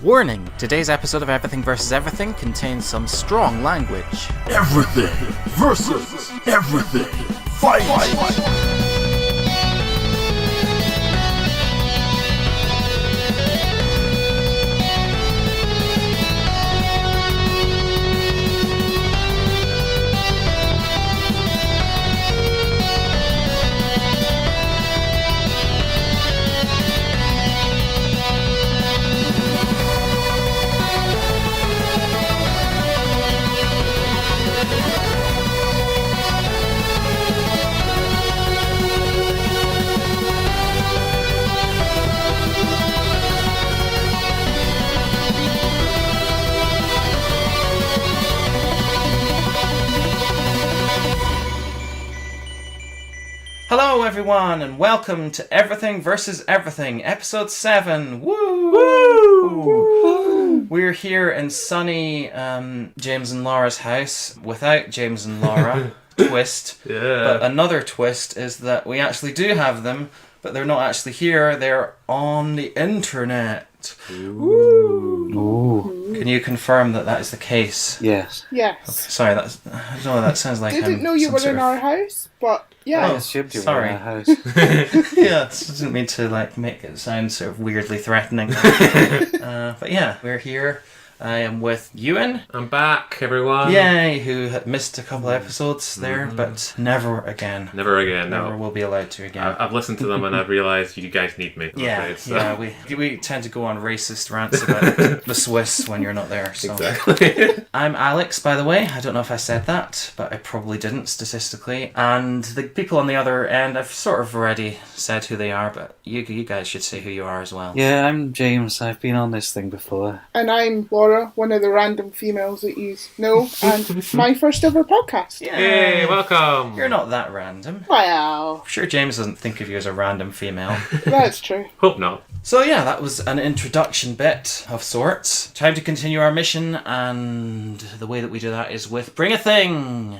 Warning, today's episode of Everything vs. Everything contains some strong language. Everything versus everything. Fight! Hello everyone, and welcome to Everything vs. Everything, episode 7. Woo! Woo! We're here in sunny James and Laura's house, without James and Laura. Twist. Yeah. But another twist is that we actually do have them, but they're not actually here, they're on the internet. Ooh. Can you confirm that that is the case? Yes. Yes. Sorry, I don't know, that sounds like Didn't know you were in our house, but yeah. Oh, I assumed you were sorry. in our house. Yeah, I didn't mean to make it sound sort of weirdly threatening. But yeah, we're here. I am with Ewan. I'm back, everyone. Yay, who had missed a couple episodes there, but never again. Never again, Never no. will be allowed to again. I've listened to them and I've realised you guys need me. I'm Yeah, afraid, so. yeah, we tend to go on racist rants about the Swiss when you're not there. So. Exactly. I'm Alex, by the way. I don't know if I said that, but I probably didn't statistically. And the people on the other end, I've sort of already said who they are, but you guys should say who you are as well. Yeah, I'm James. I've been on this thing before. And I'm Laura, one of the random females that you know, and my first ever podcast. Yay, welcome. You're not that random. Wow, I'm sure James doesn't think of you as a random female. that's true. Hope not. So yeah, that was an introduction bit of sorts. Time to continue our mission, and the way that we do that is with Bring a Thing!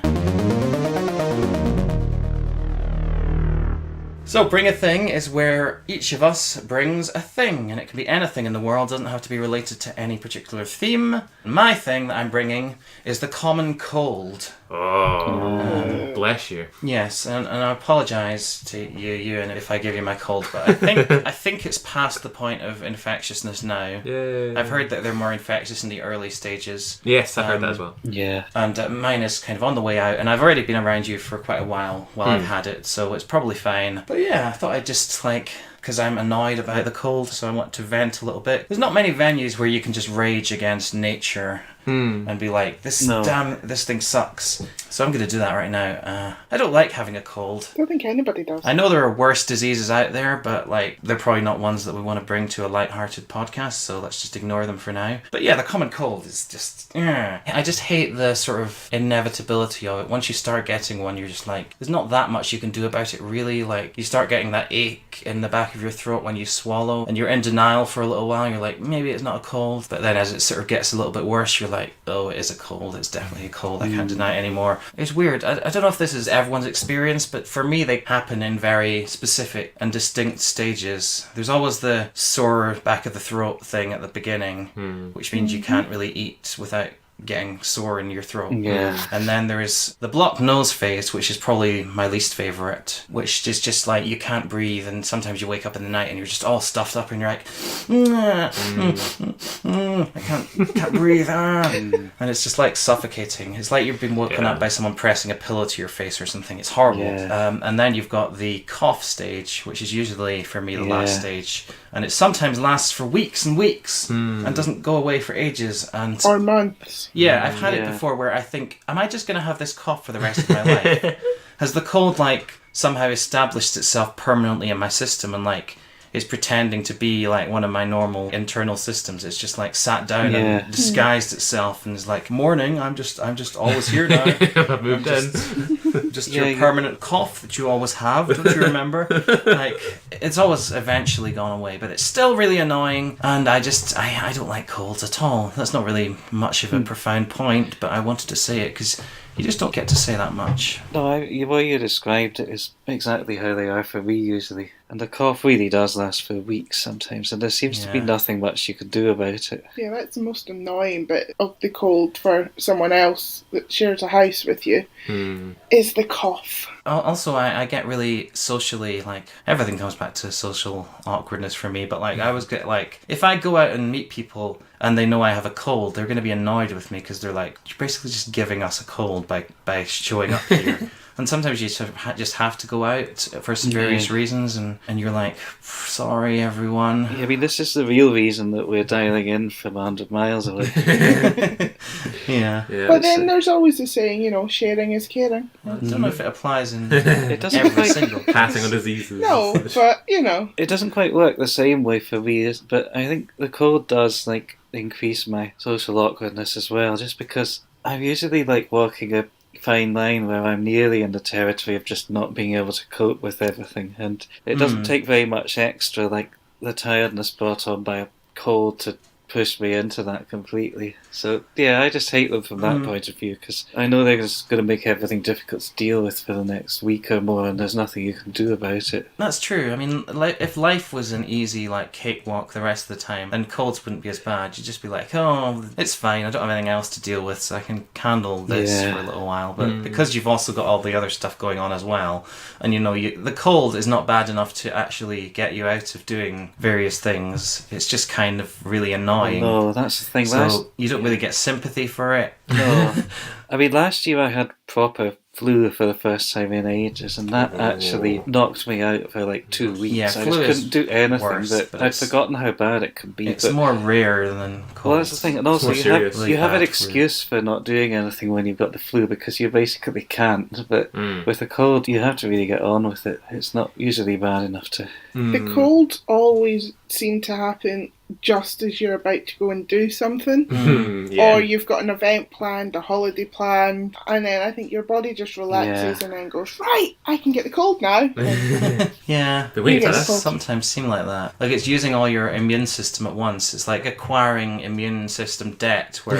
So Bring a Thing is where each of us brings a thing, and it can be anything in the world, doesn't have to be related to any particular theme. My thing that I'm bringing is the common cold. Oh, bless you. Yes, and I apologise to you, Ewan, if I give you my cold, but I think it's past the point of infectiousness now. Yay. I've heard that they're more infectious in the early stages. Yes, I've heard that as well. Yeah. And mine is kind of on the way out, and I've already been around you for quite a while I've had it, so it's probably fine. But yeah, I thought I'd just because I'm annoyed about the cold, so I want to vent a little bit. There's not many venues where you can just rage against nature and be like, this thing sucks. So I'm going to do that right now. I don't like having a cold. I don't think anybody does. I know there are worse diseases out there, but they're probably not ones that we want to bring to a light-hearted podcast, so let's just ignore them for now. But yeah, the common cold is just... I just hate the sort of inevitability of it. Once you start getting one, you're just like, there's not that much you can do about it, really. Like, you start getting that ache in the back of your throat when you swallow, and you're in denial for a little while, you're like, maybe it's not a cold. But then as it sort of gets a little bit worse, you're like, oh, it is a cold, it's definitely a cold, I can't deny it anymore. It's weird. I don't know if this is everyone's experience, but for me they happen in very specific and distinct stages. There's always the sore back of the throat thing at the beginning, which means you can't really eat without getting sore in your throat. Yeah. And then there is the blocked nose phase, which is probably my least favourite, which is just like you can't breathe, and sometimes you wake up in the night and you're just all stuffed up and you're like, I can't breathe, and it's just like suffocating. It's like you've been woken up by someone pressing a pillow to your face or something. It's horrible. Yeah. And then you've got the cough stage, which is usually for me the last stage, and it sometimes lasts for weeks and weeks and doesn't go away for ages, and Or months. yeah, I've had it before where I think, am I just going to have this cough for the rest of my life? Has the cold, somehow established itself permanently in my system and, is pretending to be, one of my normal internal systems? It's just, sat down and disguised itself and is like, morning, I'm just always here now. I've moved in. Just your permanent cough that you always have, don't you remember? It's always eventually gone away, but it's still really annoying, and I don't like colds at all. That's not really much of a profound point, but I wanted to say it because you just don't get to say that much. No, the way you described it is exactly how they are for me usually. And the cough really does last for weeks sometimes, and there seems to be Yeah. nothing much you can do about it. Yeah, that's the most annoying bit of the cold for someone else that shares a house with you, is the cough. Also, I get really socially, like, everything comes back to social awkwardness for me, but, like, I always get, like, if I go out and meet people and they know I have a cold, they're going to be annoyed with me because they're like, you're basically just giving us a cold by showing up here. And sometimes you sort of just have to go out for some various reasons, and you're like, sorry, everyone. Yeah, I mean, this is the real reason that we're dialing in from 100 miles away. Yeah. But then there's always the saying, sharing is caring. I don't know if it applies in It doesn't every quite, single Passing on diseases. No, but, it doesn't quite work the same way for me, but I think the cold does, like, increase my social awkwardness as well, just because I'm usually, like, walking a fine line where I'm nearly in the territory of just not being able to cope with everything, and it doesn't take very much extra, like the tiredness brought on by a cold, to push me into that completely. So yeah, I just hate them from that point of view, because I know they're just going to make everything difficult to deal with for the next week or more, and there's nothing you can do about it. That's true. I mean, if life was an easy, like, cakewalk the rest of the time, then colds wouldn't be as bad. You'd just be like, oh, it's fine, I don't have anything else to deal with, so I can handle this for a little while. But because you've also got all the other stuff going on as well, and the cold is not bad enough to actually get you out of doing various things. It's just kind of really annoying. No, that's the thing. So you don't really get sympathy for it. No. I mean, last year I had proper flu for the first time in ages, and that actually knocked me out for like 2 weeks. Yeah, I flu just couldn't do anything, worse, but I'd forgotten how bad it can be. It's more rare than cold. Well, that's the thing, and also more you serious. have an Bad excuse for not doing anything when you've got the flu, because you basically can't. But with a cold, you have to really get on with it. It's not usually bad enough to. the colds always seem to happen just as you're about to go and do something. Or you've got an event planned, a holiday planned, and then I think your body just relaxes and then goes, right, I can get the cold now. Yeah, The wait for it that. does sometimes seem like that. Like, it's using all your immune system at once. It's like acquiring immune system debt, where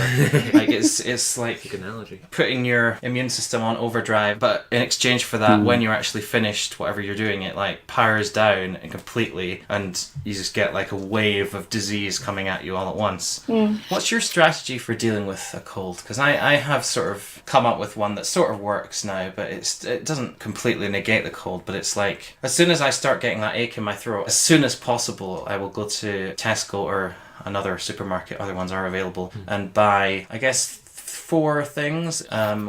like it's like Good analogy. putting your immune system on overdrive, but in exchange for that, when you're actually finished whatever you're doing, it like powers down completely, and you just get like a wave of disease coming at you all at once. What's your strategy for dealing with a cold? Because I have sort of come up with one that sort of works now, but it doesn't completely negate the cold, but it's like, as soon as I start getting that ache in my throat, as soon as possible I will go to Tesco or another supermarket, other ones are available, and buy, I guess, 4 things,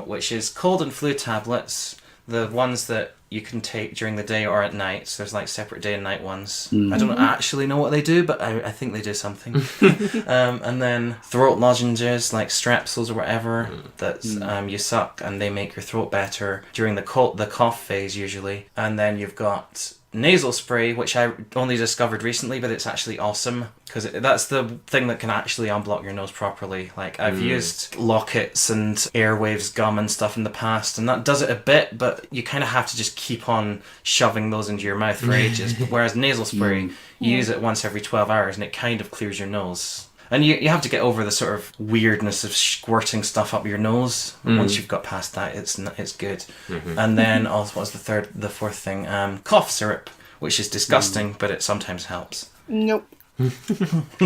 which is cold and flu tablets, the ones that you can take during the day or at night. So there's like separate day and night ones. I don't actually know what they do, but I think they do something. And then throat lozenges, like strepsils or whatever, that you suck and they make your throat better during the cough phase usually. And then you've got nasal spray, which I only discovered recently, but it's actually awesome, because that's the thing that can actually unblock your nose properly. Like, I've used Lockets and Airwaves gum and stuff in the past, and that does it a bit, but you kind of have to just keep on shoving those into your mouth for ages. Whereas nasal spray, you use it once every 12 hours and it kind of clears your nose. And you have to get over the sort of weirdness of squirting stuff up your nose. Once you've got past that, it's good. And then, what was the fourth thing? Cough syrup, which is disgusting, but it sometimes helps. Nope.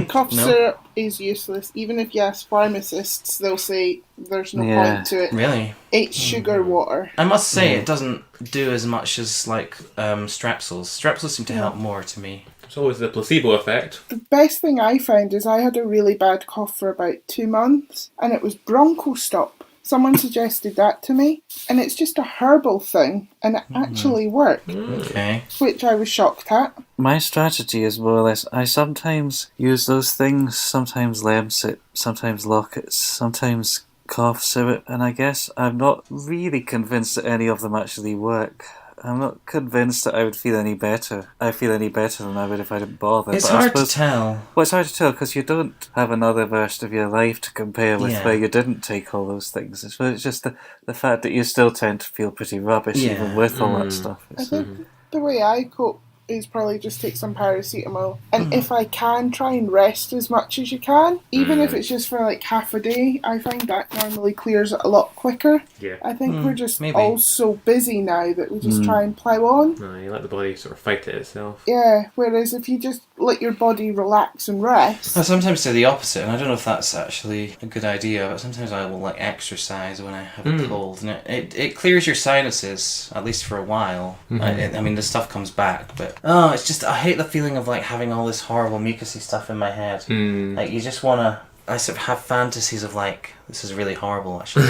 Cough syrup is useless. Even if you ask pharmacists, they'll say there's no point to it. Really? It's sugar water. I must say, it doesn't do as much as, like, strepsils. Strepsils seem to help more to me. It's always the placebo effect. The best thing I found is I had a really bad cough for about 2 months, and it was Broncho Stop. Someone suggested that to me, and it's just a herbal thing, and it actually worked, Okay. which I was shocked at. My strategy is more or less, I sometimes use those things, sometimes Lemsip, sometimes Lockets, sometimes cough syrup, and I guess I'm not really convinced that any of them actually work. I'm not convinced that I would feel any better. I feel any better than I would if I didn't bother. It's but I hard to suppose, tell. Well, it's hard to tell because you don't have another version of your life to compare with Yeah. where you didn't take all those things. It's just the fact that you still tend to feel pretty rubbish even with all that stuff. I think the way I cope is probably just take some paracetamol. And if I can, try and rest as much as you can. Even if it's just for like half a day, I find that normally clears it a lot quicker. Yeah. I think we're just maybe. all so busy now that we just try and plough on. No, you let the body sort of fight it itself. Yeah, whereas if you just let your body relax and rest... I sometimes say the opposite, and I don't know if that's actually a good idea, but sometimes I will like exercise when I have a cold, and it clears your sinuses, at least for a while. I mean, the stuff comes back, but it's just, I hate the feeling of like having all this horrible mucousy stuff in my head. Like, you just want to, I sort of have fantasies of like, this is really horrible actually,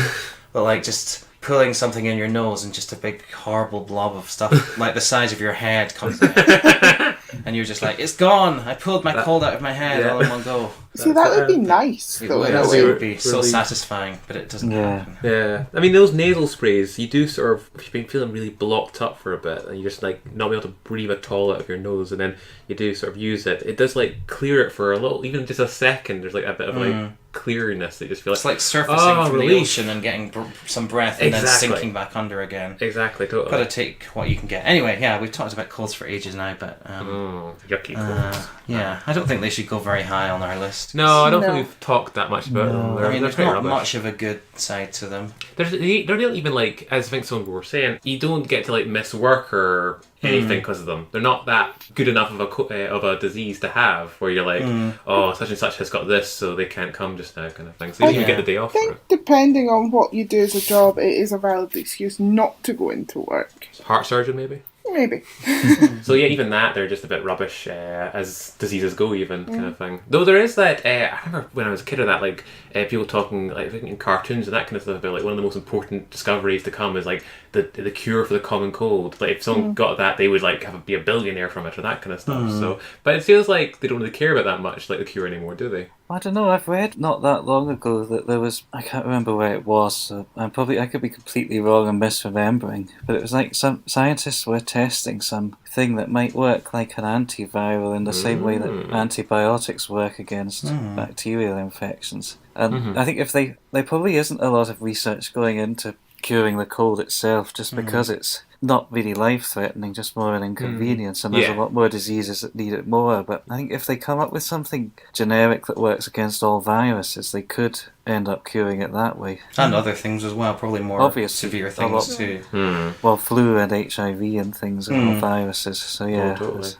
but like just pulling something in your nose and just a big horrible blob of stuff like the size of your head comes out. And you're just like, it's gone! I pulled my cold out of my head all in one go. See, that would be nice, It though. would, in a it way. would be so satisfying, but it doesn't happen. Yeah. I mean, those nasal sprays, you do sort of, if you've been feeling really blocked up for a bit, and you're just like not be able to breathe at all out of your nose, and then you do sort of use it, it does like clear it for a little, even just a second, there's like a bit of like cleariness that you just feel like... It's like surfacing from the relief. ocean and getting some breath and then sinking back under again. Exactly, totally. Got to take what you can get. Anyway, yeah, we've talked about colds for ages now, but yucky colds. yeah, I don't think they should go very high on our list. No, I don't think we've talked that much about them. I mean, They're there's pretty not rubbish. much of a good side to them. They're not even like, as I think some people were saying, you don't get to like miss work or anything because of them. They're not that good enough of a disease to have where you're like, oh, such and such has got this, so they can't come just now, kind of thing. So you can get the day off I for think it. depending on what you do as a job, it is a valid excuse not to go into work. Heart surgeon, maybe. Maybe. So yeah, even that, they're just a bit rubbish as diseases go, even kind of thing. Though there is that, I remember when I was a kid of that, like people talking like in cartoons and that kind of stuff about like one of the most important discoveries to come is like the cure for the common cold. Like if someone got that, they would like be a billionaire from it or that kind of stuff. So, but it feels like they don't really care about that much, like the cure anymore, do they? I don't know, I've read not that long ago that there was, I can't remember where it was, so I could be completely wrong and misremembering, but it was like some scientists were testing something that might work like an antiviral in the same way that antibiotics work against bacterial infections. And I think if there probably isn't a lot of research going into curing the cold itself just because it's not really life-threatening, just more an inconvenience, and there's a lot more diseases that need it more. But I think if they come up with something generic that works against all viruses, they could end up curing it that way. And other things as well, probably more Obviously, severe a things lot. too. Well, flu and HIV and things are all viruses, so yeah. Totally.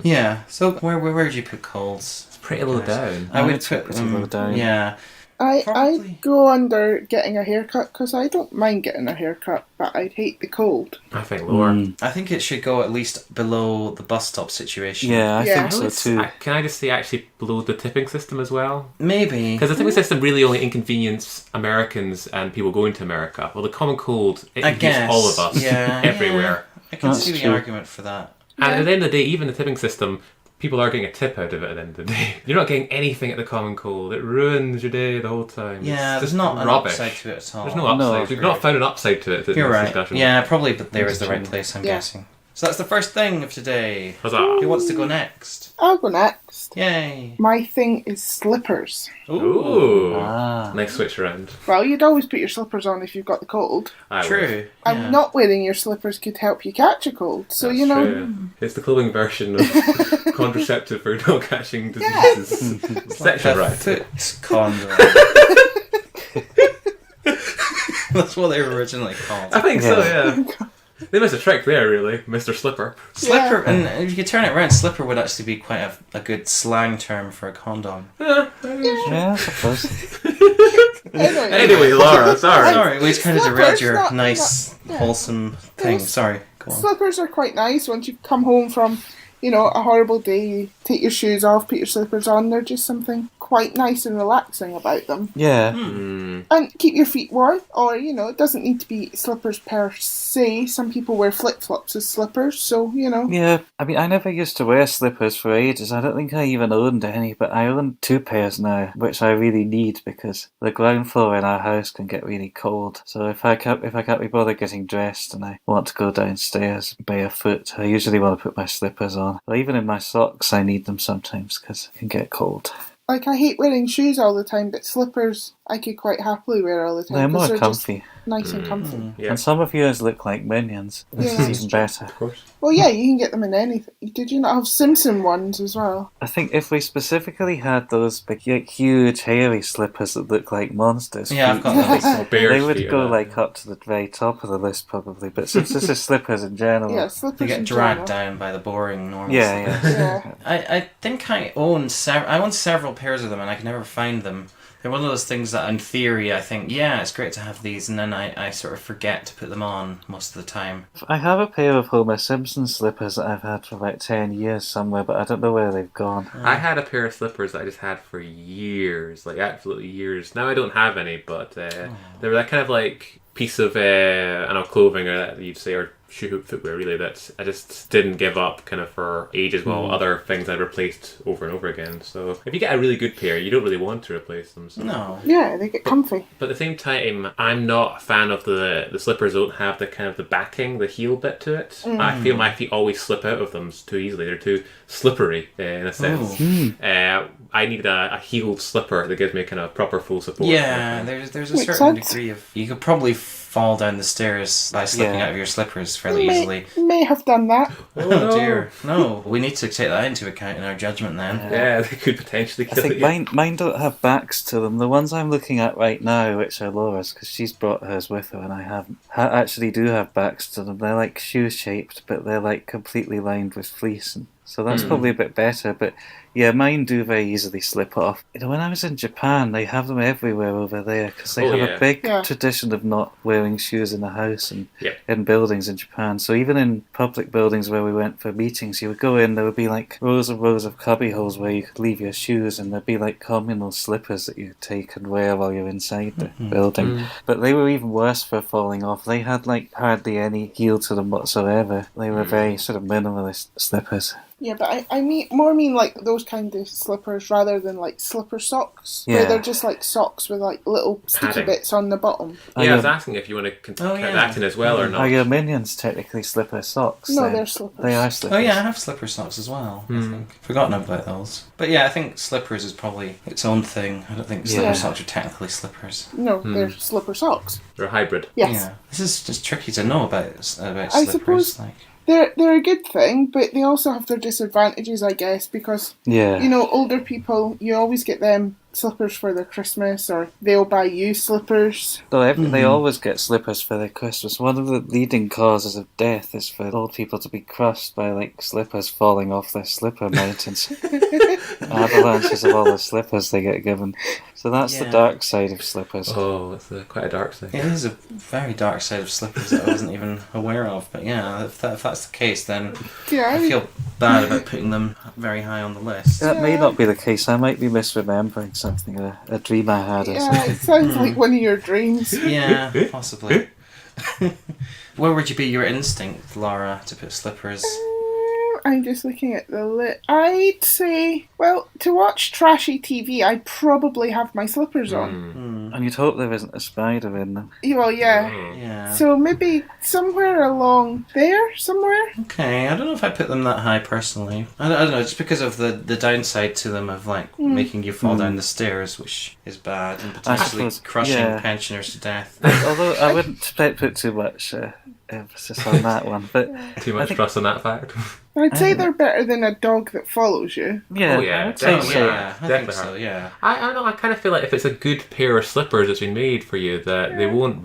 Yeah, so where would you put colds? Pretty low down. I would I'd put pretty low down. Yeah. I Probably. go under getting a haircut because I don't mind getting a haircut, but I'd hate the cold. I think lower. I think it should go at least below the bus stop situation. Yeah, I Yeah. think so too. Can I just say actually below the tipping system as well? Maybe. Because the tipping system really only inconvenience Americans and people going to America. Well, the common cold, it I inconveniences guess. all of us Yeah, everywhere. I can That's see the true. argument for that. And at the end of the day, even the tipping system, people are getting a tip out of it at the end of the day. You're not getting anything at the common cold. It ruins your day the whole time. Yeah, It's there's just not an rubbish. upside to it at all. There's no upside. We've true. not found an upside to it in You're this right. discussion. Yeah, probably, but there is the right true. place, I'm Yeah. guessing. So that's the first thing of today. Huzzah. Who wants to go next? I'll go next. Yay. My thing is slippers. Ooh. Ah. Nice switch around. Well, you'd always put your slippers on if you've got the cold. I would. True. And yeah. not wearing your slippers could help you catch a cold. So, That's you know, true. It's the clothing version of contraceptive for not catching diseases. Section The right. foot condom. That's what they were originally called. I think so, yeah. They missed a trick there, really, Mr. Slipper. Slipper, and if you could turn it around, slipper would actually be quite a good slang term for a condom. Yeah, I suppose. Anyway, Laura, sorry. Sorry, we just kind of Slippers, derailed your not- nice, yeah. wholesome thing. Those- Sorry, go on. Slippers are quite nice once you come home from, you know, a horrible day. You take your shoes off, put your slippers on. They're just something quite nice and relaxing about them. Yeah. And keep your feet warm, or, you know, it doesn't need to be slippers per se. Some people wear flip-flops as slippers, so, you know. Yeah, I mean, I never used to wear slippers for ages. I don't think I even owned any, but I own 2 pairs now, which I really need because the ground floor in our house can get really cold. So if I can't be bothered getting dressed and I want to go downstairs barefoot, I usually want to put my slippers on. Or even in my socks, I need them sometimes because it can get cold. Like, I hate wearing shoes all the time, but slippers I could quite happily wear all the time. They're 'cause more they're just comfy. nice and comfy. Yeah. And some of yours look like Minions, which Yeah. is even better. Of course. Well, yeah, you can get them in anything. Did you not have Simpson ones as well? I think if we specifically had those big, huge, hairy slippers that look like monsters' Yeah, I've feet, got those. Or bears they would feet or go that. like up to the very top of the list probably. But since this is slippers in general, Yeah, slippers. They get in dragged general. down by the boring normal yeah, slippers. yeah. Yeah. I think I own several pairs of them, and I can never find them. They're one of those things that, in theory, I think, yeah, it's great to have these, and then I sort of forget to put them on most of the time. I have a pair of Homer Simpson slippers that I've had for about 10 years somewhere, but I don't know where they've gone. I had a pair of slippers that I just had for years, like absolutely years. Now I don't have any, but they were that kind of like piece of I don't know, clothing or that you'd say, or footwear really, that I just didn't give up kind of for ages while other things I replaced over and over again. So if you get a really good pair, you don't really want to replace them. So. No. Yeah, they get comfy. But at the same time, I'm not a fan of the slippers don't have the kind of the backing, the heel bit to it. I feel my feet always slip out of them too easily. They're too slippery in a sense. I need a heeled slipper that gives me kind of proper full support. Yeah, there's a Makes certain sense. degree of... You could probably fall down the stairs by slipping out of your slippers fairly easily. May have done that. Oh dear. No, we need to take that into account in our judgment then. Yeah, they could potentially I kill think you. mine don't have backs to them. The ones I'm looking at right now, which are Laura's, because she's brought hers with her and I haven't, actually do have backs to them. They're like shoe-shaped, but they're like completely lined with fleece. And so that's probably a bit better, but yeah, mine do very easily slip off. You know, when I was in Japan, they have them everywhere over there because they have a big tradition of not wearing shoes in the house and in buildings in Japan. So even in public buildings where we went for meetings, you would go in, there would be like rows and rows of cubby holes where you could leave your shoes, and there'd be like communal slippers that you could take and wear while you're inside the building. But they were even worse for falling off. They had like hardly any heel to them whatsoever. They were very sort of minimalist slippers. Yeah, but I mean like those kind of slippers rather than like slipper socks, Yeah. where they're just like socks with like little sticky Padding. bits on the bottom. Yeah, I was asking if you want to count yeah. that in as well or not. Are your minions technically slipper socks? No, then? they're slippers. They are slippers. Oh yeah, I have slipper socks as well, I think. Forgotten about those. But yeah, I think slippers is probably its own thing. I don't think slipper Yeah. socks are technically slippers. No, they're slipper socks. They're a hybrid. Yes. Yeah. This is just tricky to know about slippers. I suppose- like, They're a good thing, but they also have their disadvantages, I guess, because, Yeah. you know, older people, you always get them slippers for their Christmas, or they'll buy you slippers. No, they always get slippers for their Christmas. One of the leading causes of death is for old people to be crushed by like slippers falling off their slipper mountains. Avalanches of all the slippers they get given. So that's the Yeah. dark side of slippers. Oh, it's quite a dark side. it is a very dark side of slippers that I wasn't even aware of. But yeah, if that's the case, then Yeah, I feel bad about putting them very high on the list. That may not be the case. I might be misremembering something, a dream I had. Or yeah, something. it sounds like one of your dreams. Yeah, possibly. Where would you be your instinct, Laura, to put slippers? I'm just looking at the list. I'd say, well, to watch trashy TV, I'd probably have my slippers on. And you'd hope there isn't a spider in them. Well, yeah. Yeah. So maybe somewhere along there, somewhere. Okay, I don't know if I put them that high personally. I don't know, just because of the downside to them of like making you fall down the stairs, which is bad, and potentially suppose, crushing yeah. pensioners to death. Although I wouldn't put too much emphasis on that one. But Too much think- trust on that fact. I'd say they're better than a dog that follows you. yeah, Oh, yeah, I would say definitely. so. Yeah, I think Definitely so, hard. yeah. I don't know, I kind of feel like if it's a good pair of slippers that's been made for you, that they won't...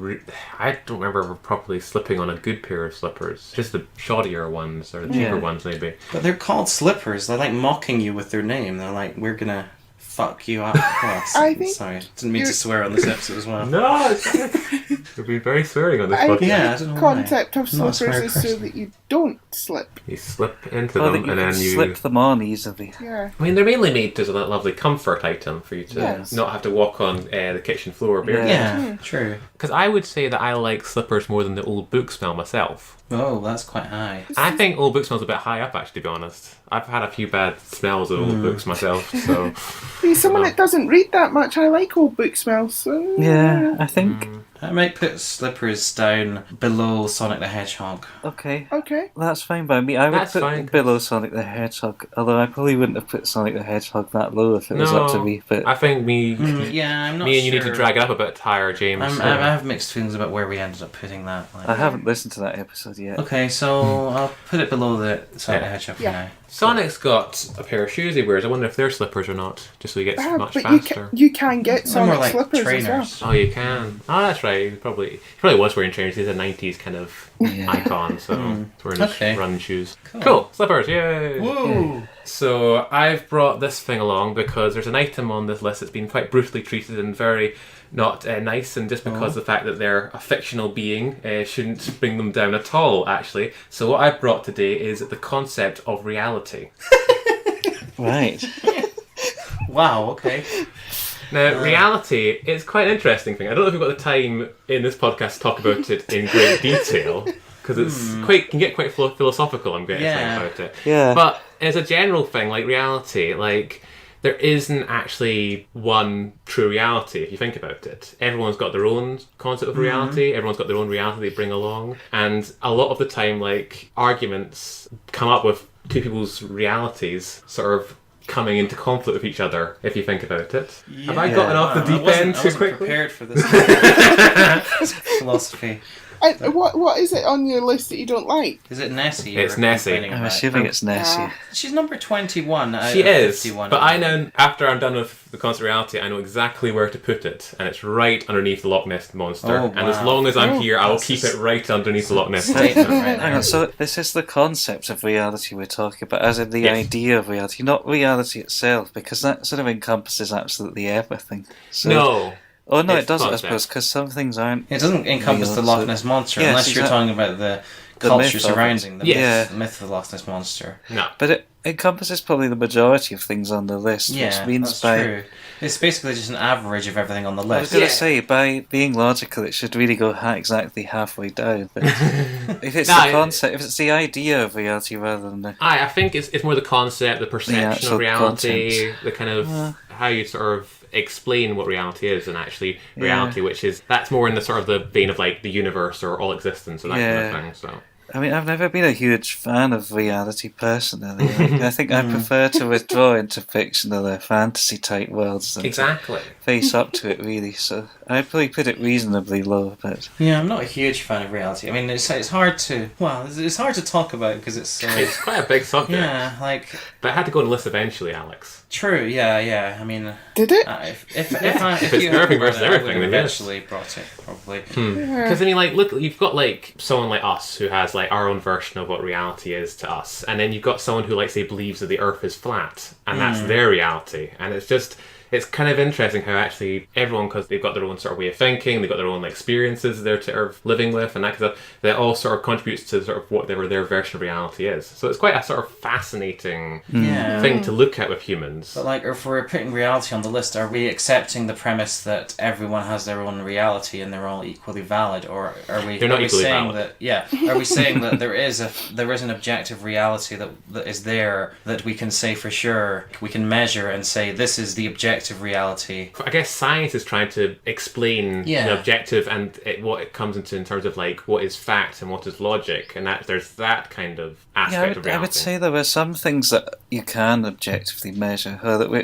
I don't remember ever properly slipping on a good pair of slippers. Just the shoddier ones, or the cheaper Yeah. ones maybe. But they're called slippers. They're like mocking you with their name. They're like, we're gonna fuck you up. Oh, I think sorry, didn't mean to swear on this episode as well. No! You've been very swearing on this I podcast. think Yeah, I don't know the why. concept of Not a slippers swear is so person. that you don't slip. You slip into Well, them that you and can then you... slip them on easily. Yeah. I mean, they're mainly made as a lovely comfort item for you to Yes. not have to walk on the kitchen floor barefoot. Yeah, true. Because I would say that I like slippers more than the old book smell myself. Oh, that's quite high. I think old book smells a bit high up, actually, to be honest. I've had a few bad smells of old books myself, so... Be someone that doesn't read that much, I like old book smells. So, Yeah, I think I might put Slippers down below Sonic the Hedgehog. Okay. Okay. That's fine by me. I would That's put fine. below Sonic the Hedgehog, although I probably wouldn't have put Sonic the Hedgehog that low if it was up to me. But I think Yeah, I'm not me and you sure. need to drag it up a bit higher, James. I have mixed feelings about where we ended up putting that. Like. I haven't listened to that episode yet. Okay, so I'll put it below the Sonic the Yeah. Hedgehog for Yeah. now. Sonic's got a pair of shoes he wears. I wonder if they're slippers or not, just so he gets much but faster. you can get They're more Sonic like slippers trainers. as well. Oh, you can. Oh, that's right. He probably was wearing trainers. He's a 90s kind of icon, so he's wearing his Okay. running shoes. Cool. Slippers, yay! Whoa! So I've brought this thing along because there's an item on this list that's been quite brutally treated and very not nice, and just because of the fact that they're a fictional being shouldn't bring them down at all, actually. So what I've brought today is the concept of reality. Right. Wow, okay. Now, reality is quite an interesting thing. I don't know if we've got the time in this podcast to talk about it in great detail, because it's can get quite philosophical, I'm guessing, Yeah. about it. Yeah. But as a general thing, like reality, like there isn't actually one true reality if you think about it. Everyone's got their own concept of reality, everyone's got their own reality they bring along, and a lot of the time, like, arguments come up with two people's realities sort of coming into conflict with each other, if you think about it. Have I gotten off the deep end I too wasn't quickly? prepared for this philosophy. What is it on your list that you don't like? Is it Nessie? It's you're Nessie. complaining I'm about? assuming it's Nessie. She's number 21 out She of is, 51. but I know, after I'm done with the concept of reality, I know exactly where to put it, and it's right underneath the Loch Ness Monster. Oh, And as wow. long as I'm here, I will That's keep just- it right underneath the Loch Ness Statement Monster. right Hang there. on, so this is the concept of reality we're talking about, as in the Yes. idea of reality, not reality itself, because that sort of encompasses absolutely everything. So, No. Oh no, It's it doesn't, I concept. suppose, because some things aren't. It doesn't encompass real, the Loch so- Ness Monster, Yes, unless you're exactly. talking about the The culture myth of it. surrounding the Yes. myth, the myth of the Loch Ness Monster. No. But it encompasses probably the majority of things on the list, Yeah, which means that's by. true. It's basically just an average of everything on the I was list. going Yeah. to say, by being logical, it should really go exactly halfway down. But if it's No, the concept, if it's the idea of reality rather than the. I think it's more the concept, the perception actual of reality, contents. the kind of how you sort of explain what reality is, and actually reality, which is that's more in the sort of the vein of like the universe or all existence and that kind of thing. So I mean, I've never been a huge fan of reality personally. Like, I think I prefer to withdraw into fictional or fantasy type worlds than to exactly. face up to it, really. So I'd probably put it reasonably low, but Yeah, I'm not a huge fan of reality. I mean, it's hard to it's hard to talk about because it's so It's quite a big subject, yeah, like but it had to go on the list eventually, Alex. true. Yeah. I mean, Did it? if It's you everything hadn't versus brought it, I everything, would have then yes. eventually brought it probably. Because I mean, like, look, you've got like someone like us who has like our own version of what reality is to us, and then you've got someone who, like, say, believes that the Earth is flat, and that's their reality, and it's kind of interesting how actually everyone, because they've got their own sort of way of thinking, they've got their own like, experiences they're sort of living with, and that kind of stuff, that all sort of contributes to sort of whatever their version of reality is. So it's quite a sort of fascinating Yeah. thing to look at with humans. But like, if we're putting reality on the list, are we accepting the premise that everyone has their own reality and they're all equally valid, or are we? They're not are we equally saying valid. Are we saying that there is an objective reality that is there that we can say for sure, we can measure and say this is the objective reality? I guess science is trying to explain the objective and what it comes into in terms of like what is fact and what is logic, and that there's that kind of aspect of I reality. would say there are some things that you can objectively measure, or that we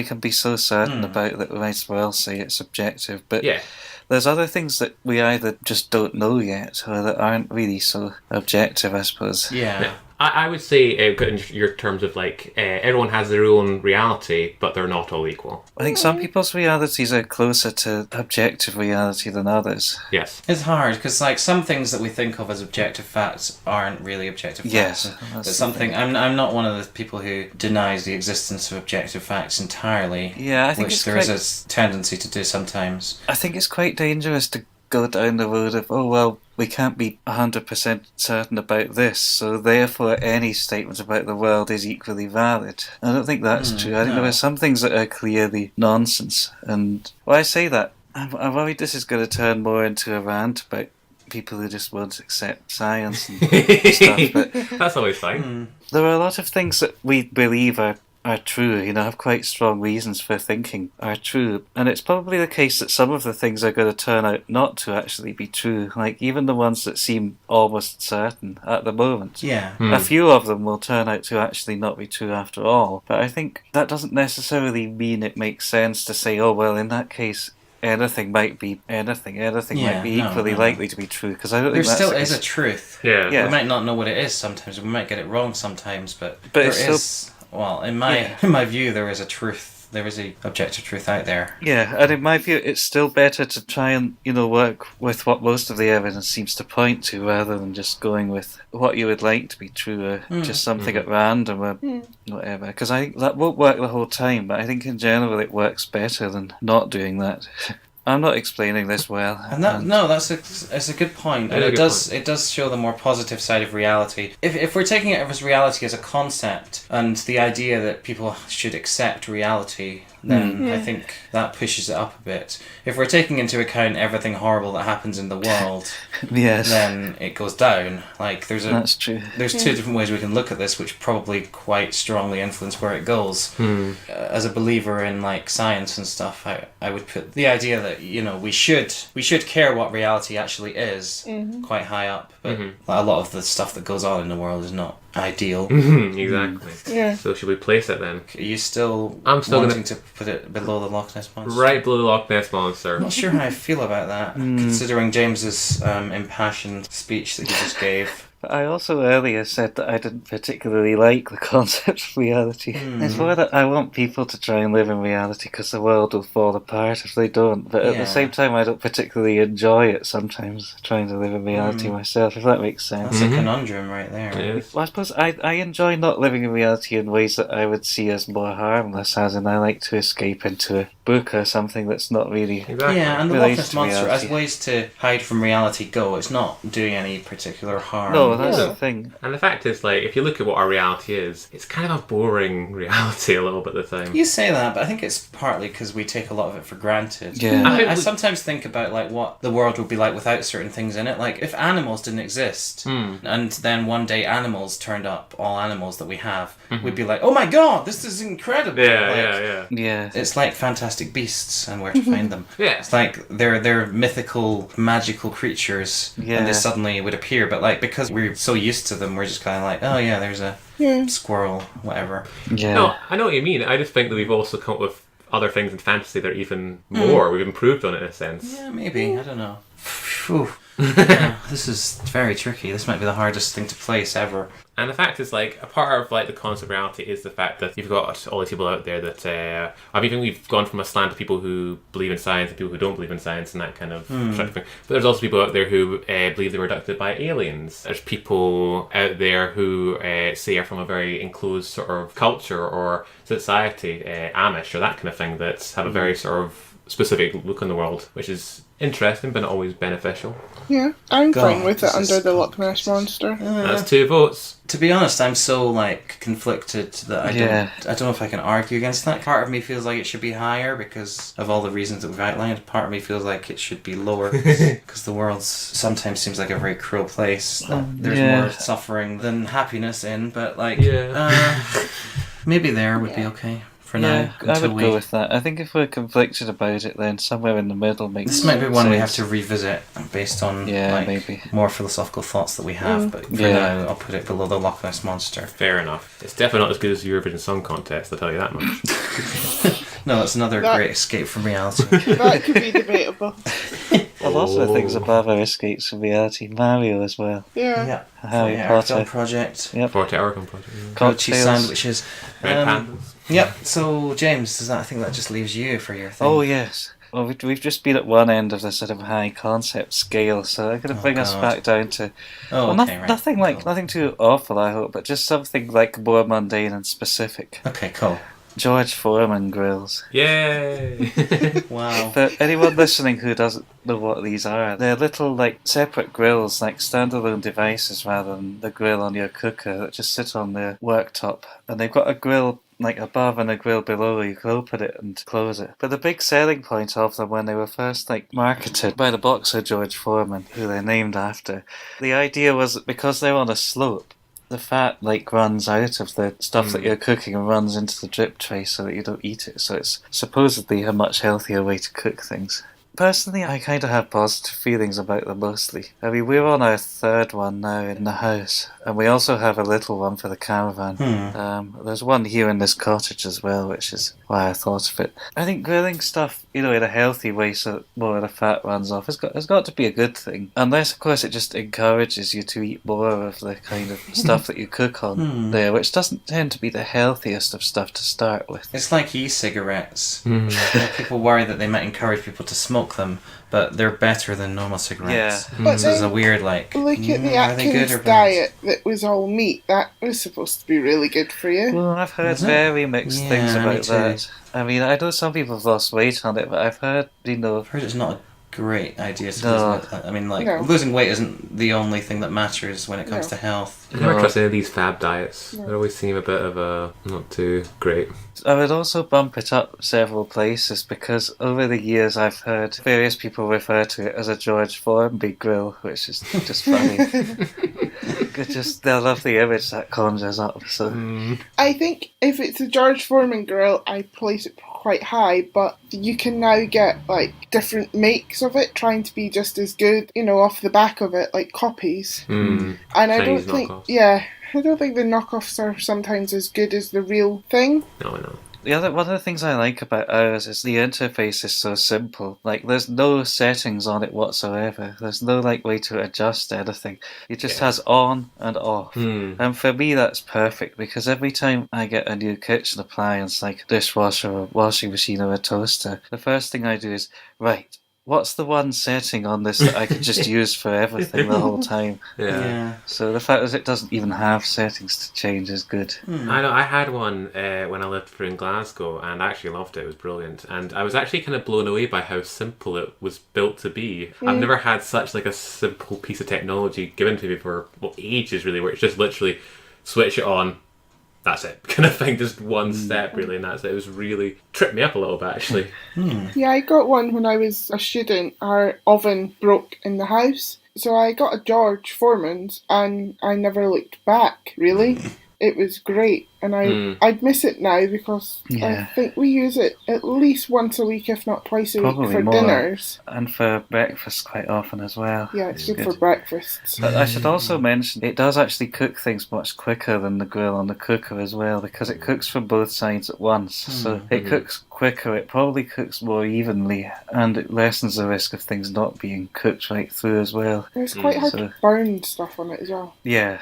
can be so certain about that we might as well say it's objective. But Yeah. there's other things that we either just don't know yet, or that aren't really so objective, I suppose. Yeah. I would say, in your terms of like, everyone has their own reality, but they're not all equal. I think some people's realities are closer to objective reality than others. Yes. It's hard because like some things that we think of as objective facts aren't really objective Yes, facts. that's But the something thing. I'm not one of the people who denies the existence of objective facts entirely. Yeah, I think which it's there quite- is a tendency to do sometimes. I think it's quite dangerous to go down the road of, oh, well, we can't be 100% certain about this, so therefore any statement about the world is equally valid. I don't think that's true. I think no. there are some things that are clearly nonsense. And when I say that, I'm worried this is going to turn more into a rant about people who just won't accept science and stuff. But That's always fine. there are a lot of things that we believe are are true, have quite strong reasons for thinking are true. And it's probably the case that some of the things are going to turn out not to actually be true, like even the ones that seem almost certain at the moment. Yeah. A few of them will turn out to actually not be true after all. But I think that doesn't necessarily mean it makes sense to say, oh, well, in that case, anything might be anything. Anything might be equally likely to be true, because I don't think there that's still is a truth. Yeah. We might not know what it is sometimes. We might get it wrong sometimes, but there it's is. Well, in my view, there is a truth. There is a objective truth out there. Yeah, and in my view, it's still better to try and work with what most of the evidence seems to point to, rather than just going with what you would like to be true, or just something at random, or whatever. Because I think that won't work the whole time, but I think in general it works better than not doing that. I'm not explaining this well. And that's a good point. And it does show the more positive side of reality. If we're taking it as reality as a concept, and the idea that people should accept reality, then I think that pushes it up a bit. If we're taking into account everything horrible that happens in the world, yes, then it goes down. Like that's true. There's two different ways we can look at this, which probably quite strongly influence where it goes. As a believer in like science and stuff, I would put the idea that we should care what reality actually is quite high up, but a lot of the stuff that goes on in the world is not ideal. Exactly. Yeah. So should we place it then? Are you still I'm still wanting to put it below the Loch Ness Monster? Right below the Loch Ness Monster. I'm not sure how I feel about that, considering James's impassioned speech that he just gave. I also earlier said that I didn't particularly like the concept of reality. It's more that I want people to try and live in reality because the world will fall apart if they don't. But at the same time, I don't particularly enjoy it sometimes, trying to live in reality myself, if that makes sense. That's a conundrum right there. Yes. Well, I suppose I enjoy not living in reality in ways that I would see as more harmless, as in I like to escape into a book or something that's not really... Exactly. Yeah, and the Loch related Ness to Monster, reality. as ways to hide from reality go, it's not doing any particular harm. No, that's the thing. And the fact is, like, if you look at what our reality is, it's kind of a boring reality a little bit of the time. You say that, but I think it's partly because we take a lot of it for granted. Yeah. I sometimes think about like what the world would be like without certain things in it. Like if animals didn't exist, and then one day animals turned up, all animals that we have, we'd be like, oh my god, this is incredible. Yeah. It's like Fantastic Beasts and where to find them. Yeah. It's like they're mythical, magical creatures, and they suddenly would appear. But like because we're so used to them, we're just kind of like, oh yeah, there's a squirrel, whatever. Yeah. No, I know what you mean. I just think that we've also come up with other things in fantasy that are even more. We've improved on it in a sense. Yeah, maybe. I don't know. Phew. Yeah, this is very tricky. This might be the hardest thing to place ever. And the fact is, like, a part of like the concept of reality is the fact that you've got all these people out there that I mean, we've gone from a slant of people who believe in science and people who don't believe in science and that kind of perspective thing. But there's also people out there who believe they were abducted by aliens. There's people out there who say are from a very enclosed sort of culture or society, Amish or that kind of thing, that have a very sort of specific look on the world, which is interesting but not always beneficial. Yeah, I'm God, fine with it this under is the Loch Ness Monster. That's 2 votes. To be honest, I'm so like conflicted that I don't know if I can argue against that. Part of me feels like it should be higher because of all the reasons that we've outlined. Part of me feels like it should be lower because the world sometimes seems like a very cruel place. There's more suffering than happiness in, but like maybe there would be okay. For now, I would go with that. I think if we're conflicted about it, then somewhere in the middle makes sense. This might be one we have to revisit based on maybe more philosophical thoughts that we have, but for now I'll put it below the Loch Ness Monster. Fair enough. It's definitely not as good as the Eurovision Song Contest, I'll tell you that much. No, that's another great escape from reality. That could be debatable. A lot of the things above are escapes from reality. Mario as well. Yeah. Harry Potter. Arcade Project. Yep. 40 Hour Project. Cocktails. Sandwiches. Red Pandas. Yep. So James, I think that just leaves you for your thing. Oh yes. Well, we've just been at one end of the sort of high concept scale, so I'm going to bring us back down to nothing too awful, I hope, but just something like more mundane and specific. Okay, cool. George Foreman grills. Yay! Wow. For anyone listening who doesn't know what these are, they're little like separate grills, like standalone devices rather than the grill on your cooker that just sit on the worktop, and they've got a grill like above and a grill below. You can open it and close it. But the big selling point of them when they were first like marketed by the boxer George Foreman, who they're named after, the idea was that because they're on a slope, the fat runs out of the stuff that you're cooking and runs into the drip tray so that you don't eat it. So it's supposedly a much healthier way to cook things. Personally, I kind of have positive feelings about them mostly. I mean, we're on our third one now in the house, and we also have a little one for the caravan. There's one here in this cottage as well, which is why I thought of it. I think grilling stuff, in a healthy way so that more of the fat runs off, has got to be a good thing. Unless, of course, it just encourages you to eat more of the kind of stuff that you cook on there, which doesn't tend to be the healthiest of stuff to start with. It's like e-cigarettes. People worry that they might encourage people to smoke them, but they're better than normal cigarettes. But So there's a weird look at the Atkins diet that was all meat. That was supposed to be really good for you. Well, I've heard very mixed things about that. I mean, I know some people have lost weight on it, but I've heard, I've heard it's not a great idea to lose weight. I mean, losing weight isn't the only thing that matters when it comes to health. I never trust any of these fab diets. They always seem a bit of not too great. I would also bump it up several places because over the years I've heard various people refer to it as a George Foreman grill, which is just funny. I love the image that conjures up. So I think if it's a George Foreman grill, I place it quite high, but you can now get different makes of it trying to be just as good, off the back of it, like copies. And I don't think the knockoffs are sometimes as good as the real thing. No. One of the things I like about ours is the interface is so simple. There's no settings on it whatsoever. There's no way to adjust anything. It just has on and off. And for me that's perfect because every time I get a new kitchen appliance like a dishwasher or washing machine or a toaster, the first thing I do is, what's the one setting on this that I could just use for everything the whole time? Yeah. So the fact that it doesn't even have settings to change is good. I know, I had one when I lived in Glasgow and I actually loved it. It was brilliant. And I was actually kind of blown away by how simple it was built to be. I've never had such a simple piece of technology given to me for ages really, where it's just literally switch it on, that's it, kind of thing, just one step really, and that's it. It was really tripped me up a little bit actually. Yeah, I got one when I was a student. Our oven broke in the house, so I got a George Foreman's and I never looked back really. It was great, and I'd miss it now because I think we use it at least once a week, if not twice a week for dinners. And for breakfast quite often as well. Yeah, it's good for breakfasts. But I should also mention, it does actually cook things much quicker than the grill on the cooker as well, because it cooks from both sides at once. So it cooks quicker, it probably cooks more evenly, and it lessens the risk of things not being cooked right through as well. It's quite hard to burn stuff on it as well. Yeah.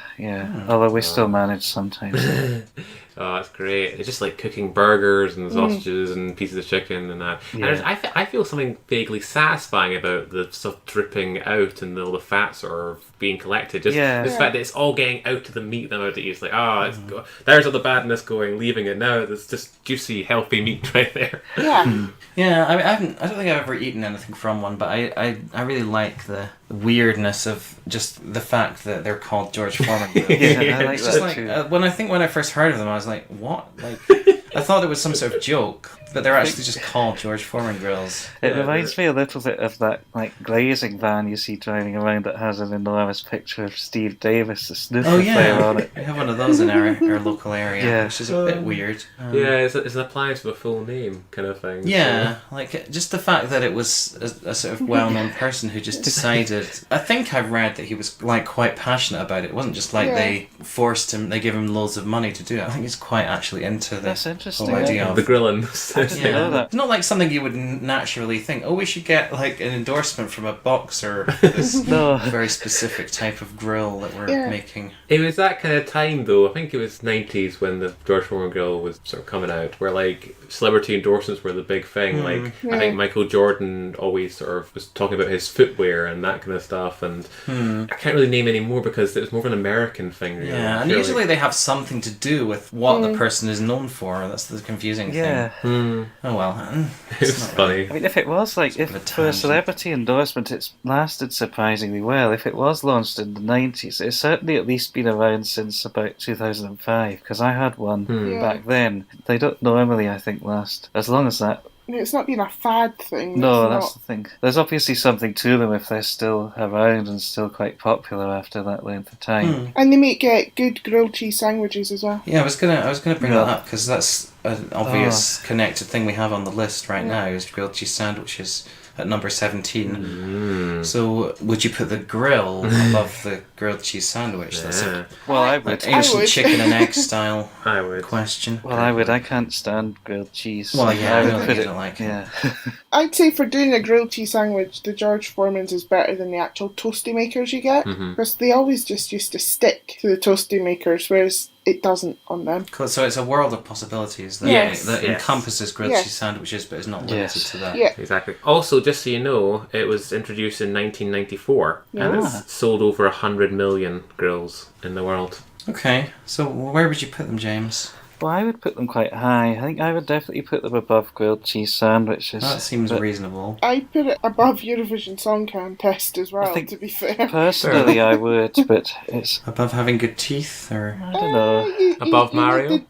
Although we still manage sometimes. Oh, that's great. It's just like cooking burgers and sausages and pieces of chicken and that. Yeah. And I feel something vaguely satisfying about the stuff dripping out and all the fats are being collected. Just the fact that it's all getting out of the meat that I'm about to eat. It's like, there's all the badness going, leaving it. Now there's just juicy, healthy meat right there. Yeah. Yeah, I don't think I've ever eaten anything from one, but I really like the weirdness of just the fact that they're called George Foreman. I like that too. When I first heard of them, I was like, what? I thought it was some sort of joke, but they're actually just called George Foreman grills. It reminds me a little bit of that glazing van you see driving around that has an enormous picture of Steve Davis, the snuffer player, on it. We have one of those in our local area, which is a bit weird. It's an appliance with a full name kind of thing. Yeah, just the fact that it was a sort of well-known person who just decided. I think I've read that he was quite passionate about it. It wasn't just they forced him, they gave him loads of money to do it. I think he's quite actually into That's interesting. whole idea of the grilling. I didn't know that. It's not like something you would naturally think, we should get an endorsement from a boxer for this very specific type of grill that we're making. It was that kind of time though, I think it was 90s when the George Foreman grill was sort of coming out, where celebrity endorsements were the big thing. I think Michael Jordan always sort of was talking about his footwear and that kind of stuff, and I can't really name any more because it was more of an American thing. Really. Yeah, and usually they have something to do with what the person is known for. That's the confusing thing. Oh well, it's funny. I mean, if it was for a celebrity endorsement, it's lasted surprisingly well. If it was launched in the 90s, it's certainly at least been around since about 2005, because I had one back then. They don't normally, I think, last as long as that It's not been a fad thing. No, It's that's not. the thing. There's obviously something to them if they're still around and still quite popular after that length of time. And they make good grilled cheese sandwiches as well. Yeah, I was gonna bring Yeah. that up because that's an obvious connected thing we have on the list right now is grilled cheese sandwiches at number 17. So would you put the grill above the grilled cheese sandwich? That's a Well, I would. ancient would. chicken and egg style I would. question. Well, I would. I can't stand grilled cheese. Well, yeah, I I would know put that you it. don't like it. Yeah. I'd say for doing a grilled cheese sandwich, the George Foreman's is better than the actual toasty makers you get because they always just used to stick to the toasty makers, whereas it doesn't on them. Cool. So it's a world of possibilities that, Yes. that Yes. encompasses grilled Yes. cheese sandwiches, but is not limited Yes. to that. Yeah. Exactly. Also, just so you know, it was introduced in 1994, and it's sold over 100 million grills in the world. Okay. So where would you put them, James? Well, I would put them quite high. I think I would definitely put them above grilled cheese sandwiches. That seems but reasonable. I'd put it above Eurovision Song Contest as well, think- to be fair. Personally, I would, but it's Above having good teeth, or I don't know. Above Mario?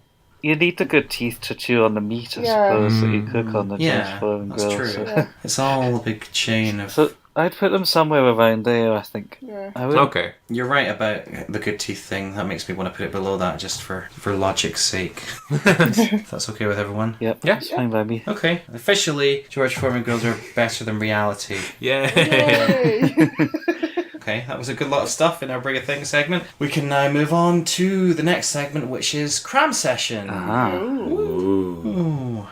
You need the good teeth to chew on the meat, I Yeah. suppose, that you cook on the yeah, George Foreman that's grill. true. So. It's all a big chain of. So I'd put them somewhere around there, I think. Yeah. I would. Okay. You're right about the good teeth thing. That makes me want to put it below that just for logic's sake. If that's okay with everyone. Yep. Yeah. It's fine by me. Okay. Officially, George Foreman grills are better than reality. Yeah. Yay. Okay, that was a good lot of stuff in our Bring a Thing segment. We can now move on to the next segment, which is Cram Session. Ah. Ooh. Ooh.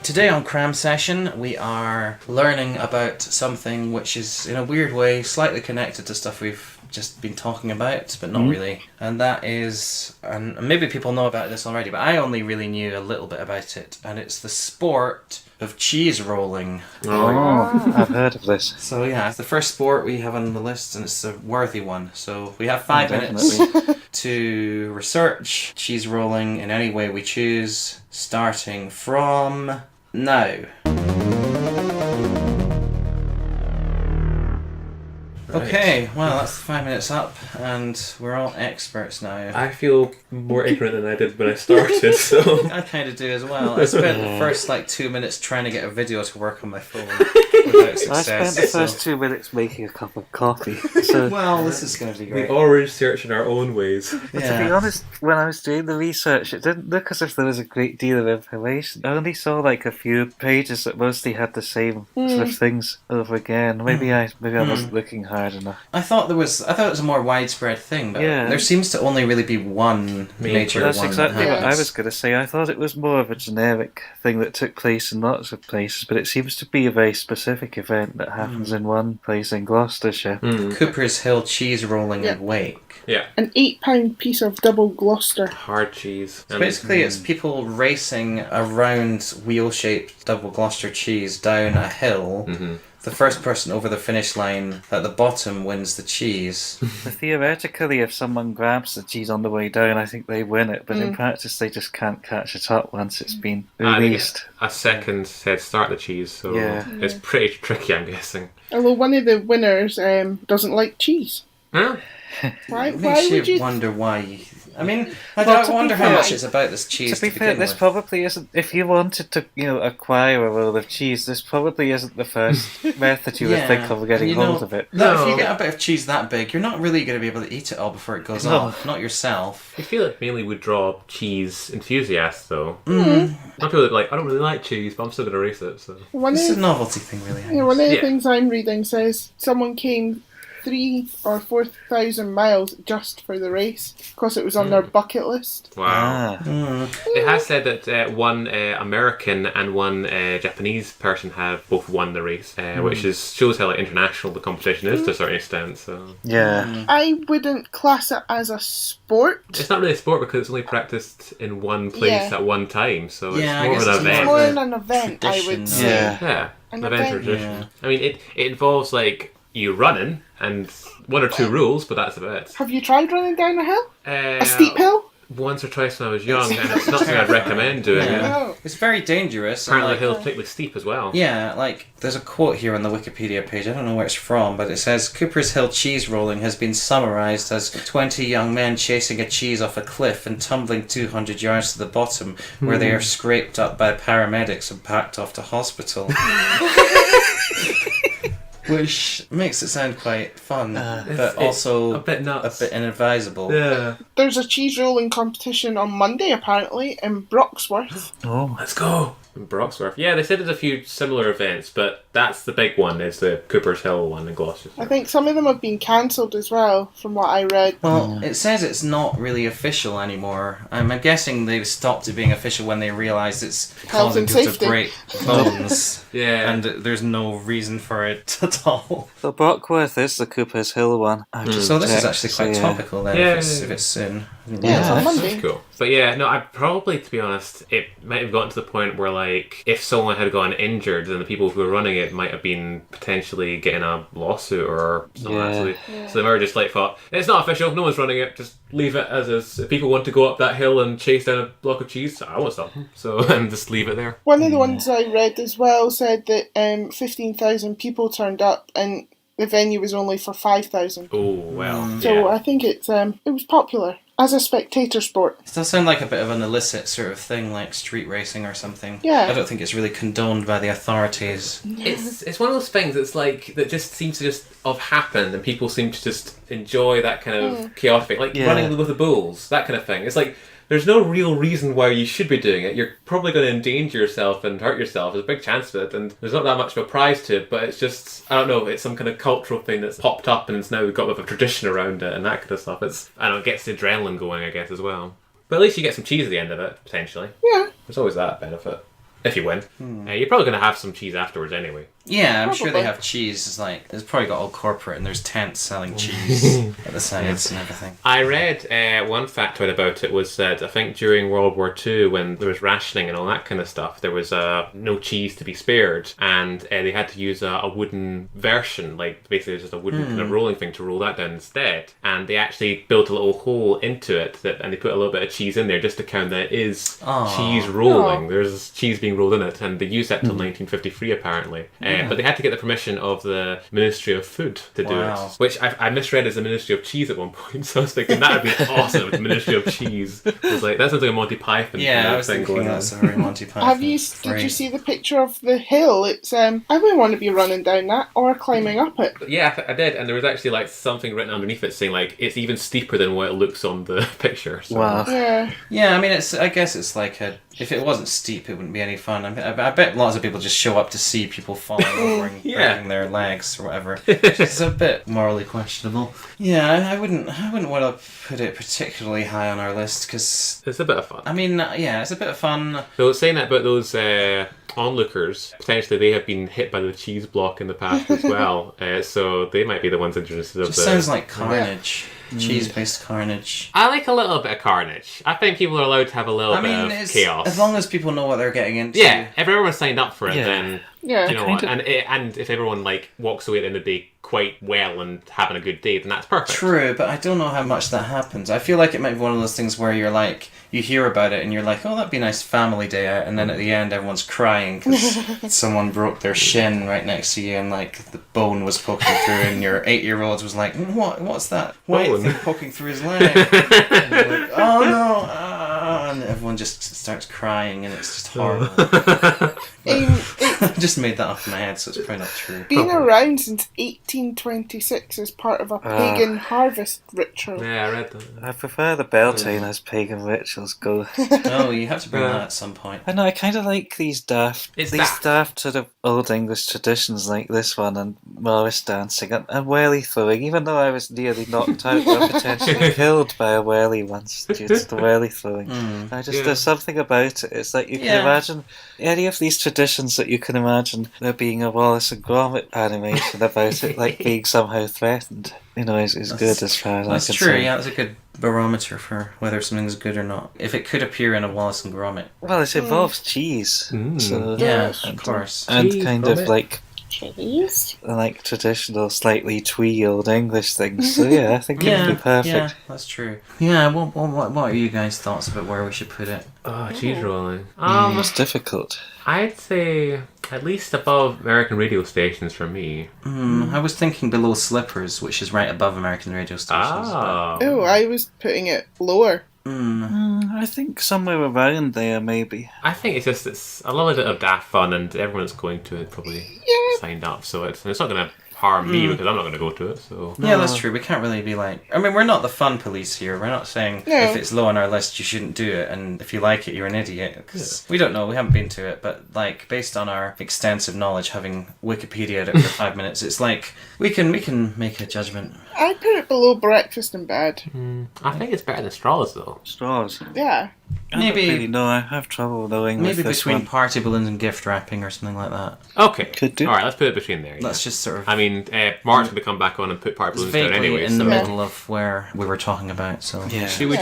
Today on Cram Session, we are learning about something which is, in a weird way, slightly connected to stuff we've just been talking about, but not really. And that is, and maybe people know about this already, but I only really knew a little bit about it, and it's the sport of cheese rolling. Oh, I've heard of this. So yeah, it's the first sport we have on the list, and it's a worthy one. So we have 5 minutes Definitely. to research cheese rolling in any way we choose, starting from now. Okay, well that's 5 minutes up, and we're all experts now. I feel more ignorant than I did when I started, so... I kind of do as well. I spent the first 2 minutes trying to get a video to work on my phone without I success. spent the first 2 minutes making a cup of coffee. So, Well, this is going to be We great. all research in our own ways. to be Yeah. honest, when I was doing the research, it didn't look as if there was a great deal of information. I only saw a few pages that mostly had the same sort of things over again. Maybe I wasn't looking hard enough. I thought it was a more widespread thing, but Yeah. there seems to only really be one major That's one. exactly that what I happens. was going to say. I thought it was more of a generic thing that took place in lots of places, but it seems to be a very specific event that happens in one place in Gloucestershire. Cooper's Hill cheese rolling Yeah. and wake. Yeah. An 8-pound piece of double Gloucester. Hard cheese. So basically, it's people racing around wheel-shaped double Gloucester cheese down a hill. The first person over the finish line at the bottom wins the cheese. But theoretically, if someone grabs the cheese on the way down, I think they win it, but in practice they just can't catch it up once it's been I think released. a second head start the cheese, so Yeah. it's pretty tricky, I'm guessing. Although one of the winners doesn't like cheese. Huh? Why It makes would you? wonder why. I mean, Well, I to be wonder how fair- much it's about this cheese To be fair, begin this with. probably isn't. If you wanted to, acquire a roll of cheese, this probably isn't the first method you would think of getting you hold know, of it. No, if No. you get a bit of cheese that big, you're not really going to be able to eat it all before it goes No. off. Not yourself. I feel it mainly would draw cheese enthusiasts, though. Some people would be like, I don't really like cheese, but I'm still going to race it, so... One It's a of, novelty thing, really. I yeah, one of the Yeah. things I'm reading says someone came 3,000 or 4,000 miles just for the race because it was on their bucket list. Wow. Ah, It has said that one American and one Japanese person have both won the race, which shows how international the competition is to a certain extent. So yeah. I wouldn't class it as a sport. it's not really a sport because it's only practiced in one place Yeah. at one time. So Yeah, I it's more guess of an it's It's event. more of in an event, I tradition, would though. say. Yeah. Yeah, An event event. tradition. Yeah. I mean, it involves you running and one or two rules, but that's about it. Have you tried running down a hill? A A steep hill? once or twice when I was young, and it's not something I'd recommend doing it. No. It's very dangerous. and, Apparently like, the hill's particularly steep as well. Yeah, like, there's a quote here on the Wikipedia page, I don't know where it's from, but it says, Cooper's Hill cheese rolling has been summarised as 20 young men chasing a cheese off a cliff and tumbling 200 yards to the bottom, where they are scraped up by paramedics and packed off to hospital. Which makes it sound quite fun, but also a bit nuts. a bit inadvisable. Yeah. There's a cheese rolling competition on Monday, apparently, in Broxworth. Oh. Let's go. In Broxworth. Yeah, they said there's a few similar events, but that's the big one, is the Cooper's Hill one in Gloucestershire. I think some of them have been cancelled as well, from what I read. Well, it says it's not really official anymore. I'm guessing they've stopped it being official when they realised it's Health causing and people to safety. break bones. Yeah. And there's no reason for it at all. So Brockworth is the Cooper's Hill one. I just So this is checked, actually so quite yeah. topical then, Yeah. if it's soon. Yeah, it's on Monday. That's cool. But yeah, no, I probably, to be honest, it might have gotten to the point where, like, if someone had gotten injured, then the people who were running it might have been potentially getting a lawsuit or something Yeah. like that. So they were just like, thought, it's not official, no one's running it, just leave it as is. If people want to go up that hill and chase down a block of cheese, I won't stop them. So, and just leave it there. One of the ones I read as well said that 15,000 people turned up and the venue was only for 5,000. Oh, well. So yeah. I think it was popular as a spectator sport. It does sound like a bit of an illicit sort of thing, like street racing or something. Yeah. I don't think it's really condoned by the authorities. It's one of those things that's like, that just seems to just have happened and people seem to just enjoy that kind of chaotic thing. Like Yeah. running with the bulls, that kind of thing. It's like, there's no real reason why you should be doing it. You're probably going to endanger yourself and hurt yourself. There's a big chance of it, and there's not that much of a prize to it, but it's just, I don't know, it's some kind of cultural thing that's popped up and it's now got a bit of a tradition around it and that kind of stuff. It's, I don't know, it gets the adrenaline going, I guess, as well. But at least you get some cheese at the end of it, potentially. Yeah. There's always that benefit. If you win. You're probably going to have some cheese afterwards anyway. Yeah, I'm sure they Probably. have cheese. It's like, it's probably got all corporate and there's tents selling cheese at the sides and everything. I read one factoid about it was that I think during World War II, when there was rationing and all that kind of stuff, there was no cheese to be spared, and they had to use a wooden version, like basically just a wooden kind of rolling thing to roll that down instead. And they actually built a little hole into it, and they put a little bit of cheese in there just to count that it is cheese rolling. Aw. There's cheese being rolled in it, and they used that till 1953 apparently. But they had to get the permission of the Ministry of Food to do Wow. it, which I misread as the Ministry of Cheese at one point. So I was thinking that would be awesome if the Ministry of Cheese was like, that sounds like a Monty Python Yeah, kind I of was thing thinking going on. that's a very Monty Python. Did you phrase. see the picture of the hill? It's I wouldn't want to be running down that or climbing up it. Yeah, I did, and there was actually like something written underneath it saying like it's even steeper than what it looks on the picture. So. Wow. Yeah. Yeah, I mean, I guess it's like if it wasn't steep, it wouldn't be any fun. I bet lots of people just show up to see people falling over and Yeah. breaking their legs or whatever. It's a bit morally questionable. Yeah, I wouldn't want to put it particularly high on our list because, It's a bit of fun. I mean, yeah, it's a bit of fun. So saying that about those onlookers, potentially they have been hit by the cheese block in the past as well. So they might be the ones interested of It the. just sounds like carnage. Cheese-based carnage. I like a little bit of carnage. I think people are allowed to have a little bit of it's, chaos. as long as people know what they're getting into. Yeah, if everyone signed up for it, Yeah. then Yeah. you know what, and if everyone like walks away at the end of the day quite well and having a good day, then that's perfect. True, but I don't know how much that happens. I feel like it might be one of those things where you're like, you hear about it and you're like, oh, that'd be a nice family day out, and then at the end everyone's crying because someone broke their shin right next to you and like the bone was poking through, and your 8-year-old was like, what's that white Bone? thing poking through his leg? And you're like, oh no, and everyone just starts crying and it's just horrible. I just made that up in my head, so it's probably not true. Been around since 1826 as part of a pagan harvest ritual. Yeah, I read that. I prefer the Beltane as pagan rituals go. Oh, you have to bring that at some point. I know, I kind of like these daft sort of old English traditions like this one and Morris dancing and welly throwing, even though I was nearly knocked out or potentially killed by a welly once due to the welly throwing. There's something about it. It's like you can imagine any of these traditions that you can imagine there being a Wallace and Gromit animation about it, like being somehow threatened. You know, is good as far as I That's can true, say. yeah, that's a good barometer for whether something's good or not. If it could appear in a Wallace and Gromit. Well, it involves cheese. So, Yeah, of course. and Cheese kind from of it. like Cheese. like traditional, slightly twee old English things. So yeah, I think it'd be perfect. Yeah, that's true. Yeah, what are you guys' thoughts about where we should put it? Oh, cheese rolling. It's difficult. I'd say at least above American radio stations for me. I was thinking below Slippers, which is right above American radio stations. Ah. Oh, I was putting it lower. I think somewhere around there, maybe. I think it's a little bit of daft fun, and everyone that's going to it probably signed up, so it's not going to harm me because I'm not going to go to it. So Yeah, that's true. We can't really be like... I mean, we're not the fun police here. We're not saying No. if it's low on our list, you shouldn't do it, and if you like it, you're an idiot. Because we don't know. We haven't been to it, but like based on our extensive knowledge, having Wikipedia'd it for 5 minutes, it's like we can make a judgment. I put it below breakfast in bed. I think it's better than straws though. Straws. Yeah. I don't Maybe- really know. I have trouble knowing Maybe with this between one. party balloons and gift wrapping or something like that. Okay. Could do. All right, let's put it between there. Yeah. Let's just sort of... I mean, Mark's going to come back on and put part it's balloons down vaguely anyway. in the So. middle of where we were talking about, so... Yeah. Should we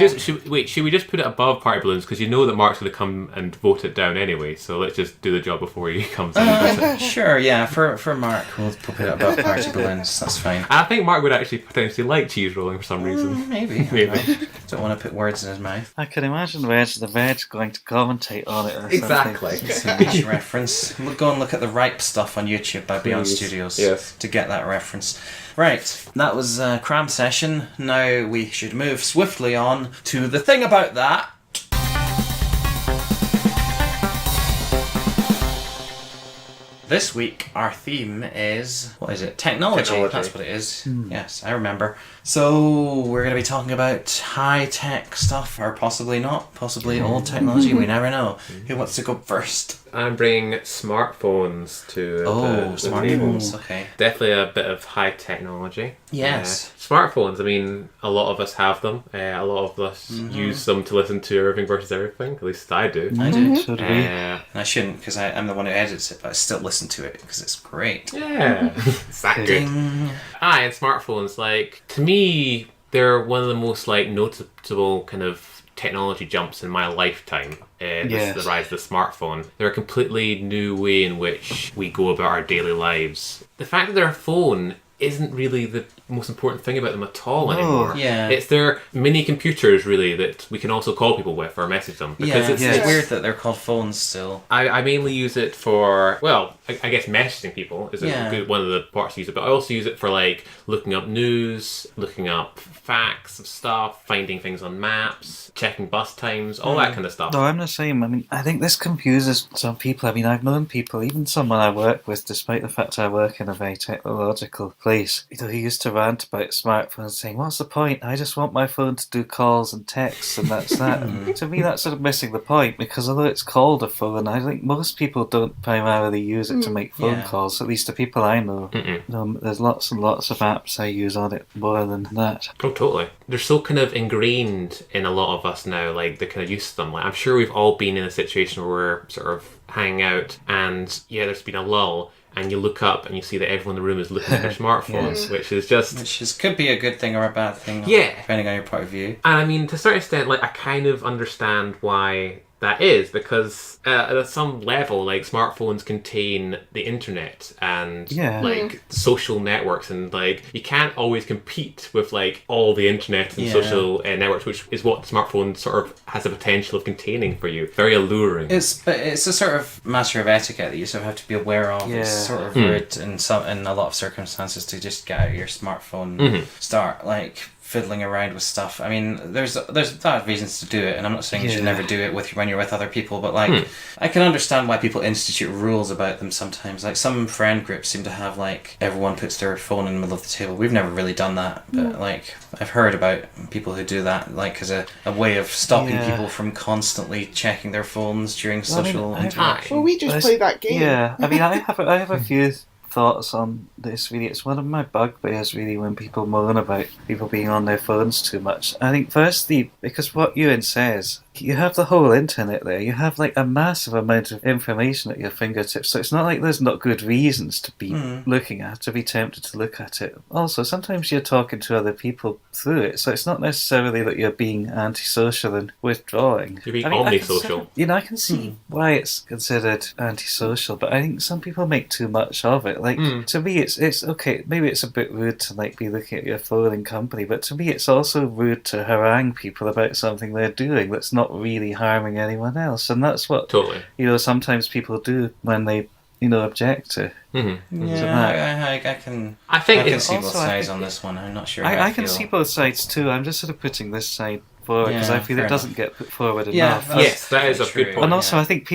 just put it above party balloons because you know that Mark's going to come and vote it down anyway? So let's just do the job before he comes in. And votes it. Sure, yeah, for Mark, we'll put it above party balloons, that's fine. I think Mark would actually potentially like cheese rolling for some reason. Maybe. Maybe. Don't want to put words in his mouth. I can imagine Reg the Veg going to commentate on it or Exactly. It's a niche reference. We'll go and look at the Ripe stuff on YouTube by Beyond Please. Studios Yes. to get that reference. Right, that was Cram Session. Now we should move swiftly on to the thing about that. This week, our theme is... What is it? Technology. That's what it is. Yes, I remember. So, we're going to be talking about high-tech stuff, or possibly not. Possibly old technology. We never know. Who wants to go first? I'm bringing smartphones to the Smartphones. table. Okay. Definitely a bit of high technology. Yes. Smartphones, I mean, a lot of us have them. A lot of us use them to listen to Irving versus Everything. At least I do. I do. So do we. And I shouldn't, because I'm the one who edits it, but I still listen to it, because it's great. Yeah. It's that good. Ding. And smartphones, like, to me, they're one of the most, like, noticeable kind of technology jumps in my lifetime. Yes. The rise of the smartphone. They're a completely new way in which we go about our daily lives. The fact that they're a phone isn't really the most important thing about them at all anymore. Yeah. It's their mini computers, really, that we can also call people with or message them. Because Yeah, it's it's weird that they're called phones still. I mainly use it for, well, I guess messaging people is Yeah. one of the parts I use it, but I also use it for like looking up news, looking up facts of stuff, finding things on maps, checking bus times, all that kind of stuff. No, I'm the same. I mean, I think this confuses some people. I mean, I've known people, even someone I work with, despite the fact I work in a very technological place, you know, he used to rant about smartphones saying, what's the point? I just want my phone to do calls and texts and that's that. And to me, that's sort of missing the point because although it's called a phone, I think most people don't primarily use it to make phone Yeah. calls, at least the people I know. You know, there's lots and lots of apps I use on it more than that. Oh, totally. They're so kind of ingrained in a lot of us now, like the kind of use of them. Like I'm sure we've all been in a situation where we're sort of hanging out and there's been a lull and you look up and you see that everyone in the room is looking at their smartphones, which is just... Which could be a good thing or a bad thing, Yeah. depending on your point of view. And I mean, to a certain extent, like I kind of understand why that is, because at some level, like smartphones contain the internet and like social networks, and like you can't always compete with like all the internet and social networks, which is what smartphone sort of has the potential of containing for you. Very alluring. But it's a sort of matter of etiquette that you sort of have to be aware of. Yeah. It's sort of rude in a lot of circumstances to just get out your smartphone, start like fiddling around with stuff. I mean, there's valid reasons to do it, and I'm not saying you should never do it when you're with other people, but like I can understand why people institute rules about them sometimes. Like some friend groups seem to have like everyone puts their phone in the middle of the table. We've never really done that, but like I've heard about people who do that like as a way of stopping people from constantly checking their phones during social interaction. Well, we just play that game. Yeah, I mean, I have a few thoughts on this really. It's one of my bugbears really when people moan about people being on their phones too much. I think firstly, because what Ewan says, you have the whole internet there. You have like a massive amount of information at your fingertips. So it's not like there's not good reasons to be looking at, to be tempted to look at it. Also, sometimes you're talking to other people through it, so it's not necessarily that you're being antisocial and withdrawing. You're being omnisocial. I can see why it's considered antisocial, but I think some people make too much of it. Like to me, it's okay. Maybe it's a bit rude to like be looking at your phone in company, but to me, it's also rude to harangue people about something they're doing that's not really harming anyone else, and that's what sometimes people do when they object to. Yeah, I can. I can see both sides on this one. I'm not sure. I can see both sides too. I'm just sort of putting this side forward because I feel it doesn't get put forward enough. Yes, that is a good point. And also, I think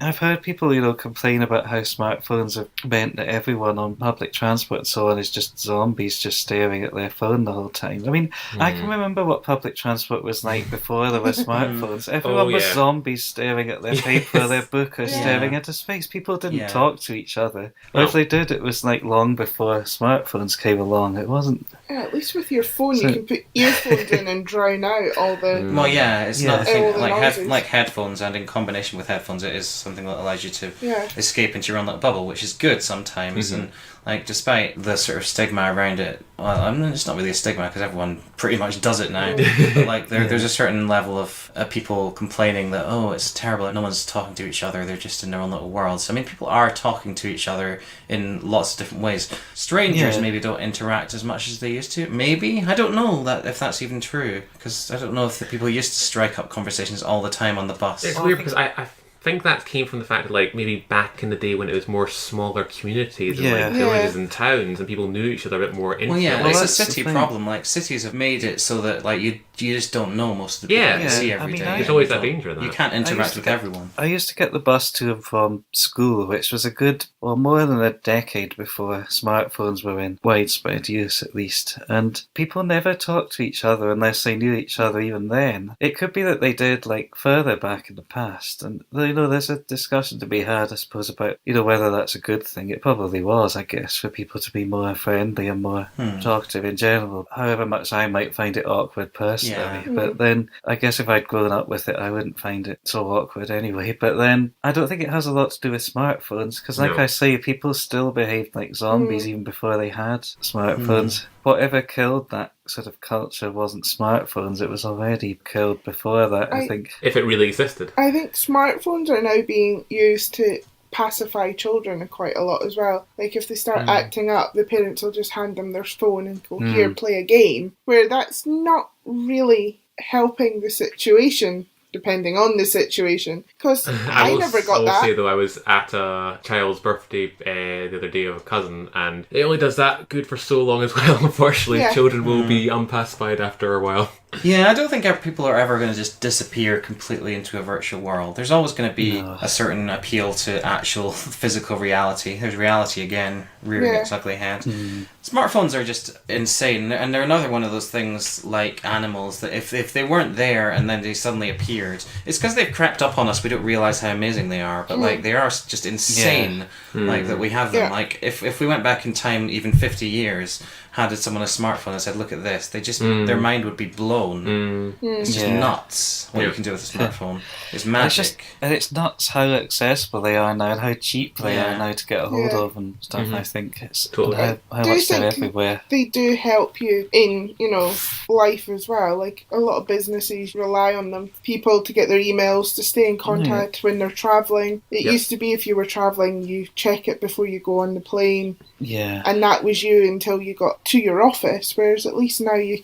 I've heard people, complain about how smartphones have meant that everyone on public transport and so on is just zombies just staring at their phone the whole time. I mean, I can remember what public transport was like before there were smartphones. Everyone was zombies staring at their paper, their book, or staring into space. People didn't talk to each other. Or if they did, it was like long before smartphones came along. It wasn't... Yeah, at least with your phone, you can put earphones in and drown out all the... Well, it's not the thing. Like headphones, and in combination with headphones, it is something that allows you to escape into your own little bubble, which is good sometimes. And like, despite the sort of stigma around it, well, it's not really a stigma because everyone pretty much does it now. But like, there's a certain level of people complaining that it's terrible, no one's talking to each other, they're just in their own little worlds. I mean, people are talking to each other in lots of different ways. Strangers maybe don't interact as much as they used to. Maybe, I don't know if that's even true, because I don't know if the people used to strike up conversations all the time on the bus. It's weird because I think that came from the fact that, like, maybe back in the day when it was more smaller communities and like villages and towns, and people knew each other a bit more intimately. Well, it's a city problem. Like, cities have made it so that like you just don't know most of the people you see every day. There's always that danger of that. You can't interact with everyone. I used to get the bus to and from school, which was more than a decade before smartphones were in widespread use, at least. And people never talked to each other unless they knew each other even then. It could be that they did, like, further back in the past. And, there's a discussion to be had, I suppose, about, whether that's a good thing. It probably was, I guess, for people to be more friendly and more talkative in general. However much I might find it awkward personally. But then, I guess if I'd grown up with it, I wouldn't find it so awkward anyway. But then, I don't think it has a lot to do with smartphones, because like I say, people still behaved like zombies even before they had smartphones. Whatever killed that sort of culture wasn't smartphones, it was already killed before that, I think. If it really existed. I think smartphones are now being used to pacify children quite a lot as well. Like, if they start acting up, the parents will just hand them their phone and go, here, play a game. Where that's not really helping the situation, depending on the situation. Because I never got that. I will say, though, I was at a child's birthday the other day of a cousin, and it only does that good for so long as well, unfortunately. Children will be unpacified after a while. Yeah, I don't think people are ever going to just disappear completely into a virtual world. There's always going to be a certain appeal to actual physical reality. There's reality again, rearing its ugly head. Smartphones are just insane, and they're another one of those things like animals that if they weren't there and then they suddenly appeared, it's because they've crept up on us. We don't realise how amazing they are, but like, they are just insane. Like, that we have them. Like, if we went back in time even 50 years, handed someone a smartphone and said, look at this, they just their mind would be blown. It's just nuts what you can do with a smartphone. It's magic. It's nuts how accessible they are now and how cheap they are now to get a hold of and stuff. I think it's how much they're everywhere. They do help you in, life as well. Like, a lot of businesses rely on them. People to get their emails, to stay in contact when they're travelling. It used to be if you were travelling, you check it before you go on the plane. Yeah. And that was you until you got to your office, whereas at least now you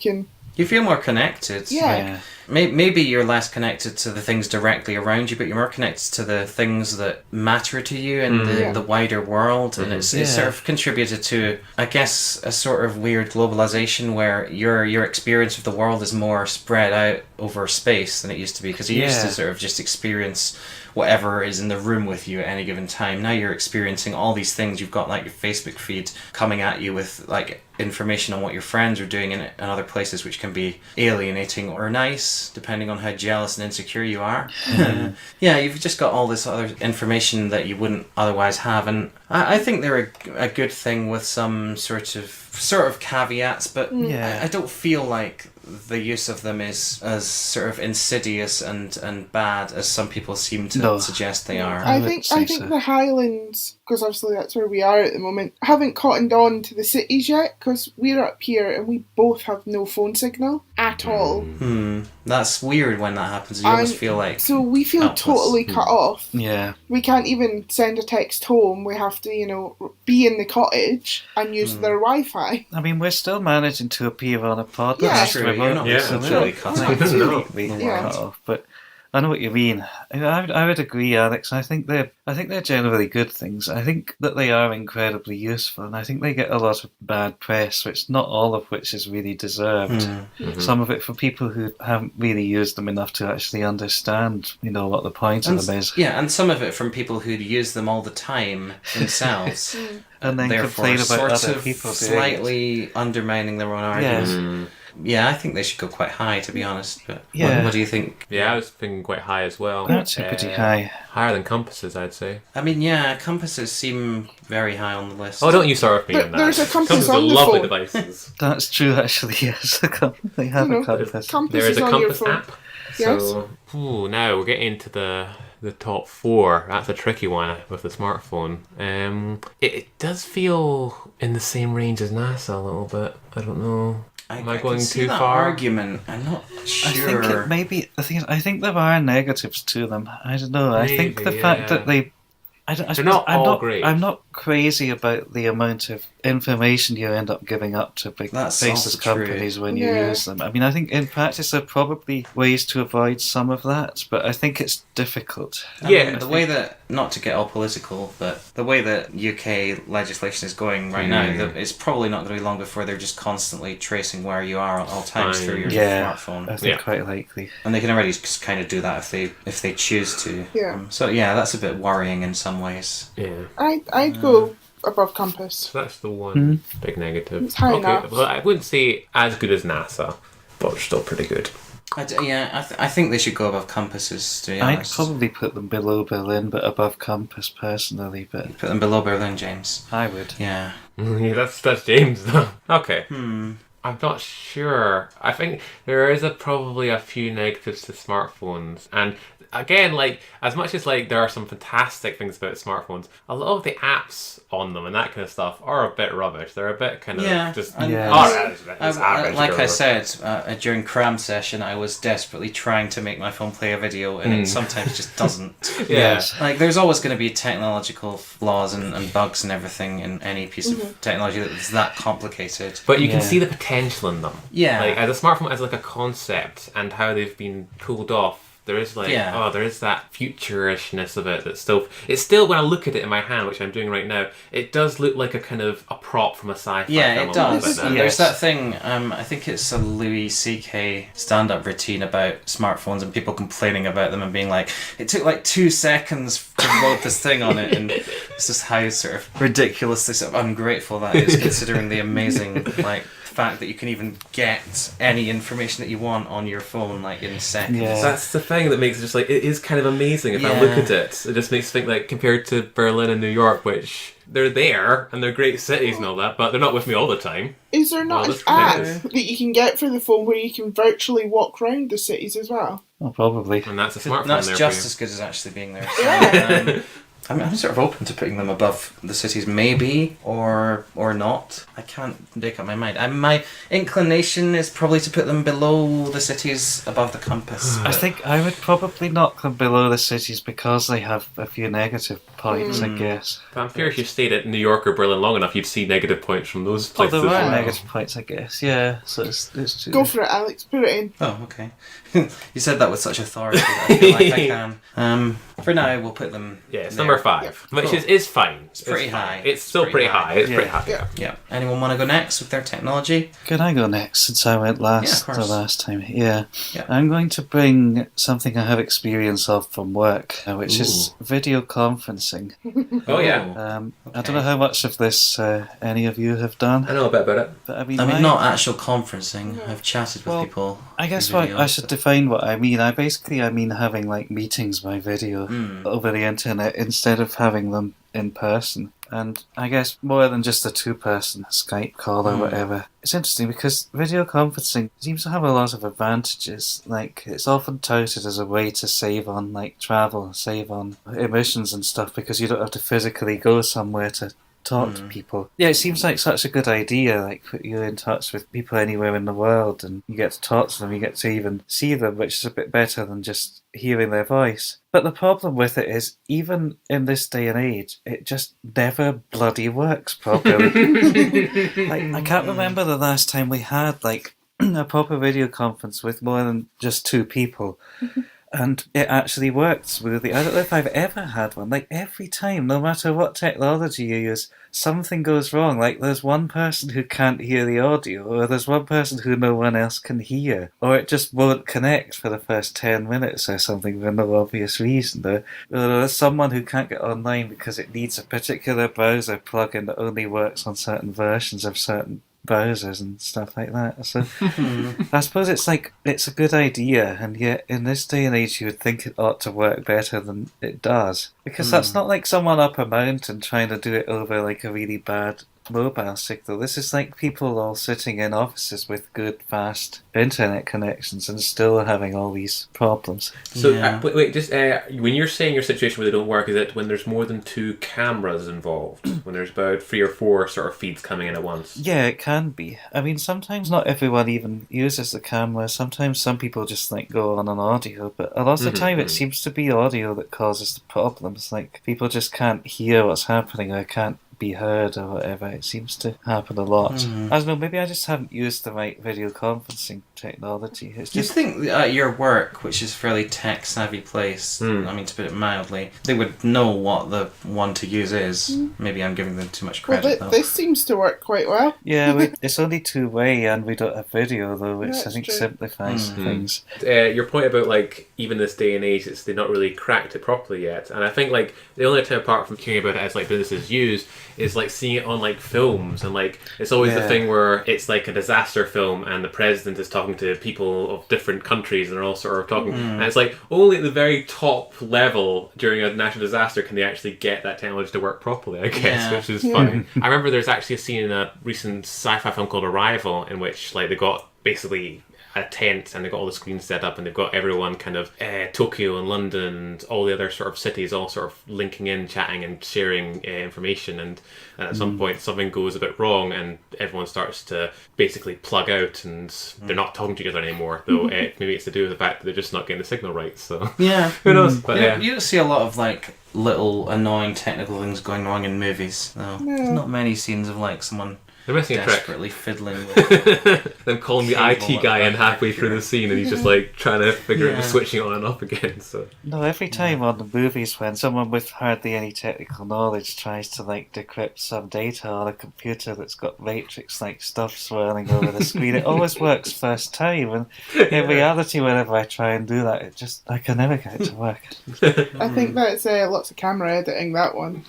feel more connected. Yeah. Maybe you're less connected to the things directly around you, but you're more connected to the things that matter to you in the wider world. And it's sort of contributed to, I guess, a sort of weird globalization where your experience of the world is more spread out over space than it used to be. Because you used to sort of just experience whatever is in the room with you at any given time. Now you're experiencing all these things. You've got like your Facebook feed coming at you with like information on what your friends are doing in other places, which can be alienating or nice, depending on how jealous and insecure you are. You've just got all this other information that you wouldn't otherwise have, and I think they're a good thing with some sort of sort of caveats, but Yeah. I don't feel like the use of them is as sort of insidious and bad as some people seem to suggest they are. I would think say the Highlands, because obviously that's where we are at the moment, haven't cottoned on to the cities yet, because we're up here and we both have no phone signal at all. That's weird when that happens. You almost feel like so we feel helpless. totally cut off. Yeah. We can't even send a text home. We have to, be in the cottage and use their Wi-Fi. I mean, we're still managing to appear on a podcast. Yeah. True, you're not Yeah, completely cut We're off. not completely Yeah. cut off, but I know what you mean. I would agree, Alex. I think they're generally good things. I think that they are incredibly useful, and I think they get a lot of bad press, which not all of which is really deserved. Some of it for people who haven't really used them enough to actually understand, what the point of them is. Yeah, and some of it from people who use them all the time themselves. And then therefore complain about sort other of people doing it. slightly undermining their own argument. Yeah, I think they should go quite high, to be honest. But what do you think? Yeah, I was thinking quite high as well. That's pretty high. Higher than compasses, I'd say. I mean, compasses seem very high on the list. Oh, don't you start with me on that. There's a compass Compasses are on the lovely phone. devices. That's true, actually. Yes, they have a compass. Compass There is a on your compass phone. app. Yes. So, now we're getting into the top 4. That's a tricky one with the smartphone. It does feel in the same range as NASA a little bit. I don't know. Am I going can see too that far? Argument. I'm not sure. I think it maybe. I think there are negatives to them. I don't know. I think the Maybe, fact yeah. that they. They're not all great. I'm not crazy about the amount of information you end up giving up to big That's faceless also true. companies when you Yeah. use them. I mean, I think in practice there are probably ways to avoid some of that, but I think it's difficult. I Yeah, mean, the way that, not to get all political, but the way that UK legislation is going right now, it's probably not going to be long before they're just constantly tracing where you are at all times through your Yeah, smartphone. I think Yeah. quite likely. And they can already just kind of do that if they choose to. Yeah. So yeah, that's a bit worrying in some ways. Yeah. I'd go above compass. So that's the one big negative. It's high enough. Well, I wouldn't say as good as NASA, but still pretty good. I think they should go above compasses, to be I'd honest. probably put them below Berlin, but above Compass personally. But Put them below Berlin, James. I would. Yeah. Yeah, that's James though. Okay. I'm not sure. I think there is probably a few negatives to smartphones, and again, as much as there are some fantastic things about smartphones, a lot of the apps on them and that kind of stuff are a bit rubbish. They're a bit kind of just Yeah. alright, it's average. Like or I said, during cram session, I was desperately trying to make my phone play a video, and it sometimes just doesn't. yeah. There's always going to be technological flaws and bugs and everything in any piece of technology that's that complicated. But you can Yeah. see the potential in them. Yeah. As a smartphone, as a concept and how they've been pulled off. There is there is that futurishness of it it's still when I look at it in my hand, which I'm doing right now, it does look like a kind of a prop from a sci-fi film. Yeah, it a little does. bit now. And there's that thing, I think it's a Louis C.K. stand-up routine about smartphones and people complaining about them and being like, it took 2 seconds to load this thing on it, and it's just how sort of ridiculously sort of ungrateful that is, considering the amazing fact that you can even get any information that you want on your phone in seconds. Yeah. That's the thing that makes it just it is kind of amazing if I Yeah. look at it. It just makes me think compared to Berlin and New York, which they're there and they're great cities and all that, but they're not with me all the time. Is there not Well, an that's app ridiculous. that you can get for the phone where you can virtually walk around the cities as well? Oh, probably. And that's a smartphone That's there just for as good as actually being there. Yeah. I'm sort of open to putting them above the cities, maybe, or not. I can't make up my mind. My inclination is probably to put them below the cities, above the compass. I think I would probably knock them below the cities because they have a few negative points, I guess. But I'm sure if you stayed at New York or Berlin long enough, you'd see negative points from those Oh, places there as are well. negative points, I guess. Yeah, so it's true. Go for it, Alex. Put it in. Oh, okay. You said that with such authority that I feel like I can. For now, we'll put them. Yeah, it's there. number 5, which Cool. is fine. It's pretty fine. high. It's still It's pretty pretty high. high. It's pretty Yeah. high. Yeah. Yeah. Anyone want to go next with their technology? Can I go next since I went Yeah, of last course. the last time? Yeah. Yeah. I'm going to bring something I have experience of from work, which is video conferencing. Oh yeah, I don't know how much of this any of you have done, I know a bit about it. but I mean, not actual conferencing. I've chatted with Well, people. I guess through what video, I should but- define what I mean. I mean having meetings by video over the internet instead of having them in person. and I guess more than just a two-person Skype call or whatever. It's interesting because video conferencing seems to have a lot of advantages. Like, it's often touted as a way to save on like travel, save on emissions and stuff, because you don't have to physically go somewhere to talk to people. Yeah, it seems like such a good idea, like put you in touch with people anywhere in the world and you get to talk to them, you get to even see them, which is a bit better than just hearing their voice. But the problem with it is, even in this day and age, it just never bloody works properly. Like, I can't remember the last time we had like a proper video conference with more than just two people. And it actually worked smoothly. I don't know if I've ever had one. Like, every time, no matter what technology you use, something goes wrong. Like, there's one person who can't hear the audio, or there's one person who no one else can hear, or it just won't connect for the first 10 minutes or something for no obvious reason. Or there's someone who can't get online because it needs a particular browser plugin that only works on certain versions of certain browsers and stuff like that. So I suppose it's a good idea, and yet in this day and age you would think it ought to work better than it does, because that's not like someone up a mountain trying to do it over like a really bad mobile signal. This is like people all sitting in offices with good fast internet connections and still having all these problems. So wait, just when you're saying your situation where they don't work, is it when there's more than two cameras involved? When there's about 3 or 4 sort of feeds coming in at once? Yeah, it can be. I mean, sometimes not everyone even uses the camera. Sometimes some people just like go on an audio, but a lot of the time it seems to be audio that causes the problems. Like, people just can't hear what's happening or can't be heard or whatever. It seems to happen a lot. I don't know, maybe I just haven't used the right video conferencing technology. It's You'd just... think at your work, which is a fairly tech-savvy place, I mean, to put it mildly, they would know what the one to use is. Maybe I'm giving them too much credit, though. This seems to work quite well. Yeah, it's only two-way and we don't have video, though, which I That's think true. simplifies things. Your point about like even this day and age, they've not really cracked it properly yet, and I think like the only time apart from hearing about it as like businesses use is like seeing it on like films, and like it's always the thing where it's like a disaster film and the president is talking to people of different countries and they're all sort of talking, and it's like only at the very top level during a national disaster can they actually get that technology to work properly, I guess, which is funny. I remember there's actually a scene in a recent sci-fi film called Arrival in which like they got basically a tent and they've got all the screens set up and they've got everyone kind of Tokyo and London and all the other sort of cities all sort of linking in, chatting and sharing information, and at some point something goes a bit wrong and everyone starts to basically plug out and they're not talking to each other anymore, though maybe it's to do with the fact that they're just not getting the signal right, so who knows. But you don't see a lot of like little annoying technical things going wrong in movies, though. There's not many scenes of like someone they're missing a trick. desperately fiddling with Them calling the IT guy in halfway through the scene and he's just like trying to figure out the switching on and off again. So No, every time on the movies when someone with hardly any technical knowledge tries to like decrypt some data on a computer that's got matrix like stuff swirling over the screen, it always works first time, and in reality whenever I try and do that I can never get it to work. I think that's lots of camera editing, that one.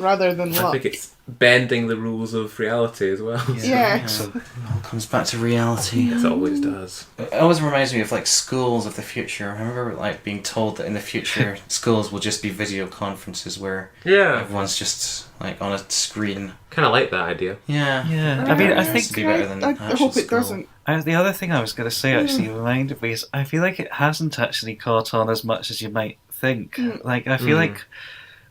Rather than I luck. think it's bending the rules of reality as well. Yeah. it all comes back to reality. It always does. It always reminds me of like schools of the future. I remember like being told that in the future schools will just be video conferences where everyone's just like on a screen. Kind of like that idea. Yeah, I mean, I It has think to be better than I actual hope it school. doesn't. the other thing I was going to say actually reminded me is I feel like it hasn't actually caught on as much as you might think. Like, I feel like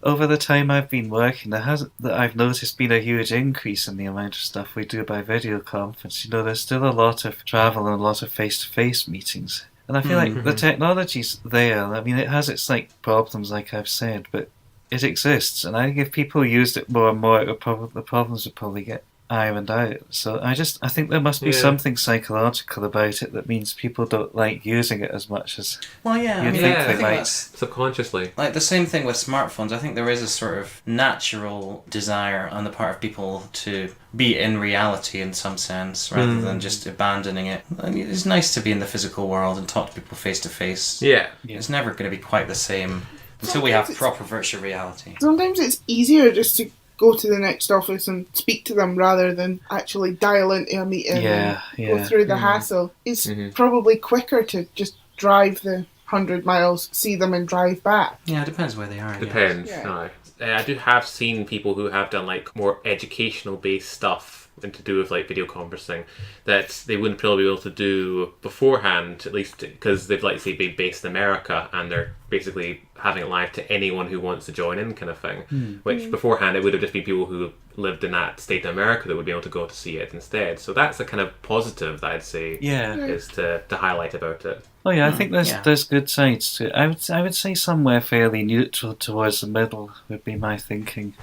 over the time I've been working, I've noticed been a huge increase in the amount of stuff we do by video conference. You know, there's still a lot of travel and a lot of face-to-face meetings. And I feel like the technology's there. I mean, it has its like problems, like I've said, but it exists. And I think if people used it more and more, the problems would probably get ironed out. So I think there must be something psychological about it that means people don't like using it as much as Well, yeah, you'd I mean, think I they think might. that's Subconsciously. like the same thing with smartphones. I think there is a sort of natural desire on the part of people to be in reality in some sense, rather than just abandoning it. I mean, it's nice to be in the physical world and talk to people face to face. Yeah. It's never going to be quite the same until we have proper virtual reality. Sometimes it's easier just to go to the next office and speak to them rather than actually dial into a meeting and go through the hassle. It's probably quicker to just drive the 100 miles, see them and drive back. Yeah, it depends where they are. Depends. Yeah. No. I do have seen people who have done like more educational based stuff and to do with like video conferencing that they wouldn't probably be able to do beforehand, at least because they've like say been based in America and they're basically having it live to anyone who wants to join in kind of thing, which beforehand it would have just been people who lived in that state of America that would be able to go to see it instead. So that's a kind of positive that I'd say is to highlight about it. Oh yeah, I think there's good sides to it. I would say somewhere fairly neutral towards the middle would be my thinking.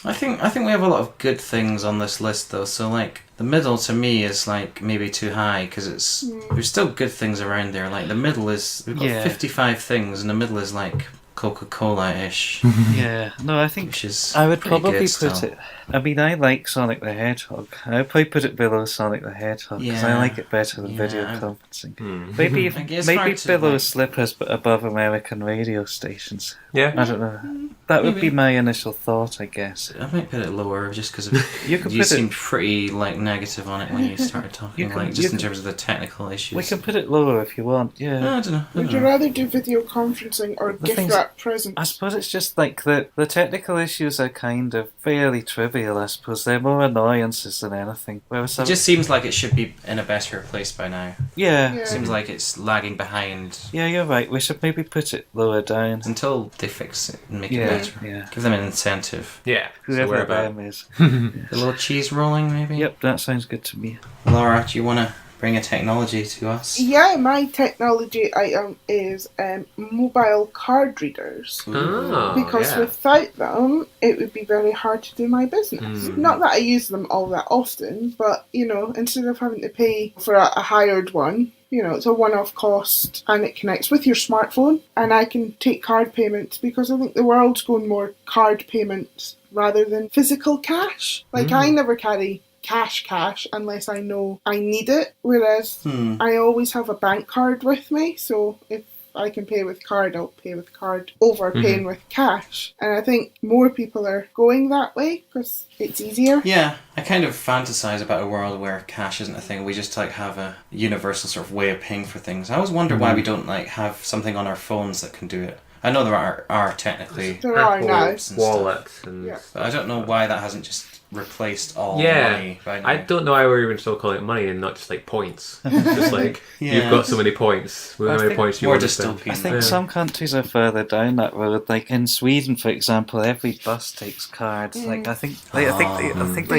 I think we have a lot of good things on this list though. So like the middle to me is like maybe too high because there's still good things around there. Like the middle is we've got 55 things and the middle is like Coca-Cola-ish. Yeah, no, I think which is I would pretty probably good put still. it. I mean, I like Sonic the Hedgehog. I would probably put it below Sonic the Hedgehog because I like it better than video conferencing. Maybe maybe below Slippers, but above American radio stations. Yeah, I don't know. That would be my initial thought, I guess. I might put it lower just because you seemed pretty like negative on it when you started talking, in terms of the technical issues. We can put it lower if you want. Yeah. I don't know. Would you rather do video conferencing or gift wrap presents? I suppose it's just like the technical issues are kind of fairly trivial. I suppose they're more annoyances than anything. Whereas it just seems like it should be in a better place by now. Yeah. Seems like it's lagging behind. Yeah, you're right. We should maybe put it lower down until they fix it and make it better. Yeah. Give them an incentive. Yeah. Whoever them is. The little cheese rolling, maybe? Yep, that sounds good to me. Laura, do you want to bring a technology to us? Yeah, my technology item is mobile card readers. Because without them, it would be very hard to do my business. Not that I use them all that often, but, instead of having to pay for a hired one, it's a one-off cost and it connects with your smartphone and I can take card payments because I think the world's going more card payments rather than physical cash. Like I never carry cash unless I know I need it, whereas I always have a bank card with me, so if I can pay with card, I'll pay with card over paying with cash. And I think more people are going that way because it's easier. Yeah, I kind of fantasize about a world where cash isn't a thing. We just have a universal sort of way of paying for things. I always wonder why we don't have something on our phones that can do it. I know there are technically there are now wallets, but I don't know why that hasn't just replaced all money. I don't know why we're even still calling it money and not just like points. Just like you've got so many points. How many points you want to spend? I think some countries are further down that road. Like in Sweden, for example, every bus takes cards. Like I think they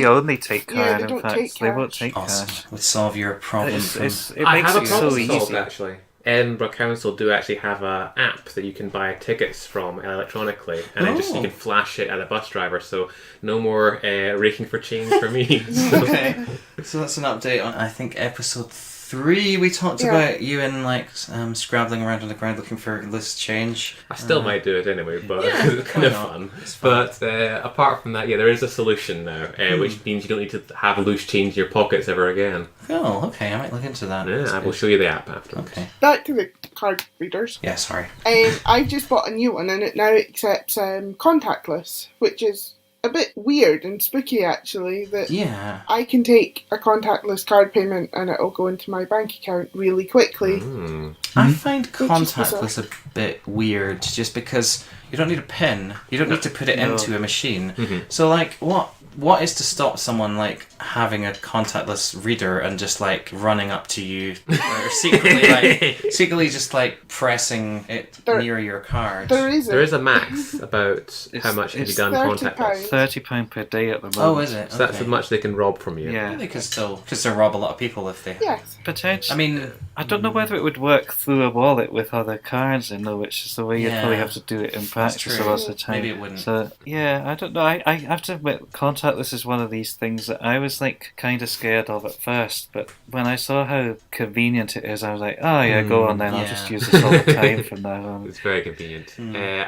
only take card. They in fact, they won't take cash. Would solve your problem. It makes it so solved, easy. actually. Edinburgh Council do actually have an app that you can buy tickets from electronically, and you can flash it at a bus driver. So no more raking for change for me. Okay, so that's an update on I think episode 3. We talked about you and scrabbling around on the ground looking for loose change. I still might do it anyway, but it's kind of fun. But apart from that, there is a solution now, which means you don't need to have loose change in your pockets ever again. Oh, okay, I might look into that. Yeah, I will show you the app afterwards. Okay. Back to the card readers. Yeah, sorry. I've just bought a new one and it now accepts contactless, which is a bit weird and spooky actually, that I can take a contactless card payment and it'll go into my bank account really quickly. I find contactless a bit weird just because you don't need a PIN, you don't need to put it into a machine. So what is to stop someone having a contactless reader and just running up to you or secretly just pressing it near your card? There is a max about how much can be done contactless. £30 per day at the moment. Oh, is it? So that's as much they can rob from you. Yeah, they could still rob a lot of people if they. Yes, potentially. I mean, I don't know whether it would work through a wallet with other cards in, though, which is the way you'd probably have to do it in practice a lot of the time. Maybe it wouldn't. So I don't know. I have to admit, contactless is one of these things that I was kind of scared of at first, but when I saw how convenient it is, I was like, oh yeah, go on then. I'll just use this all the time from now on. It's very convenient.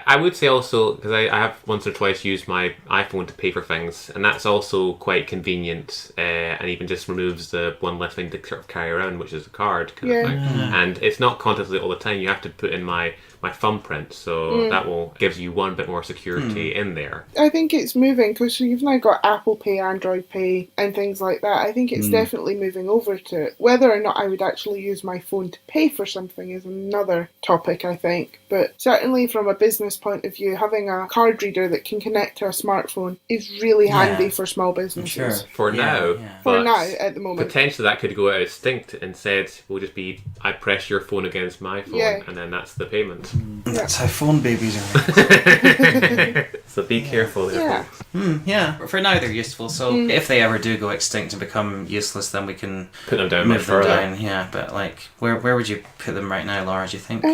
I would say also, because I have once or twice used my iPhone to pay for things, and that's also quite convenient, and even just removes the one less thing to sort of carry around, which is a card kind of thing. And it's not contactless all the time. You have to put in my my thumbprint, so that will gives you one bit more security in there. I think it's moving because you've now got Apple Pay, Android Pay, and things like that. I think it's definitely moving over to it. Whether or not I would actually use my phone to pay for something is another topic, I think. But certainly from a business point of view, having a card reader that can connect to a smartphone is really handy for small businesses. For now. For now, at the moment. Potentially that could go out extinct. Instead, will just be, I press your phone against my phone, and then that's the payment. That's how phone babies are. So be careful there, folks. For now they're useful. So if they ever do go extinct and become useless, then we can put them down move much them further. down. Yeah, but like, where would you put them right now, Laura? Do you think?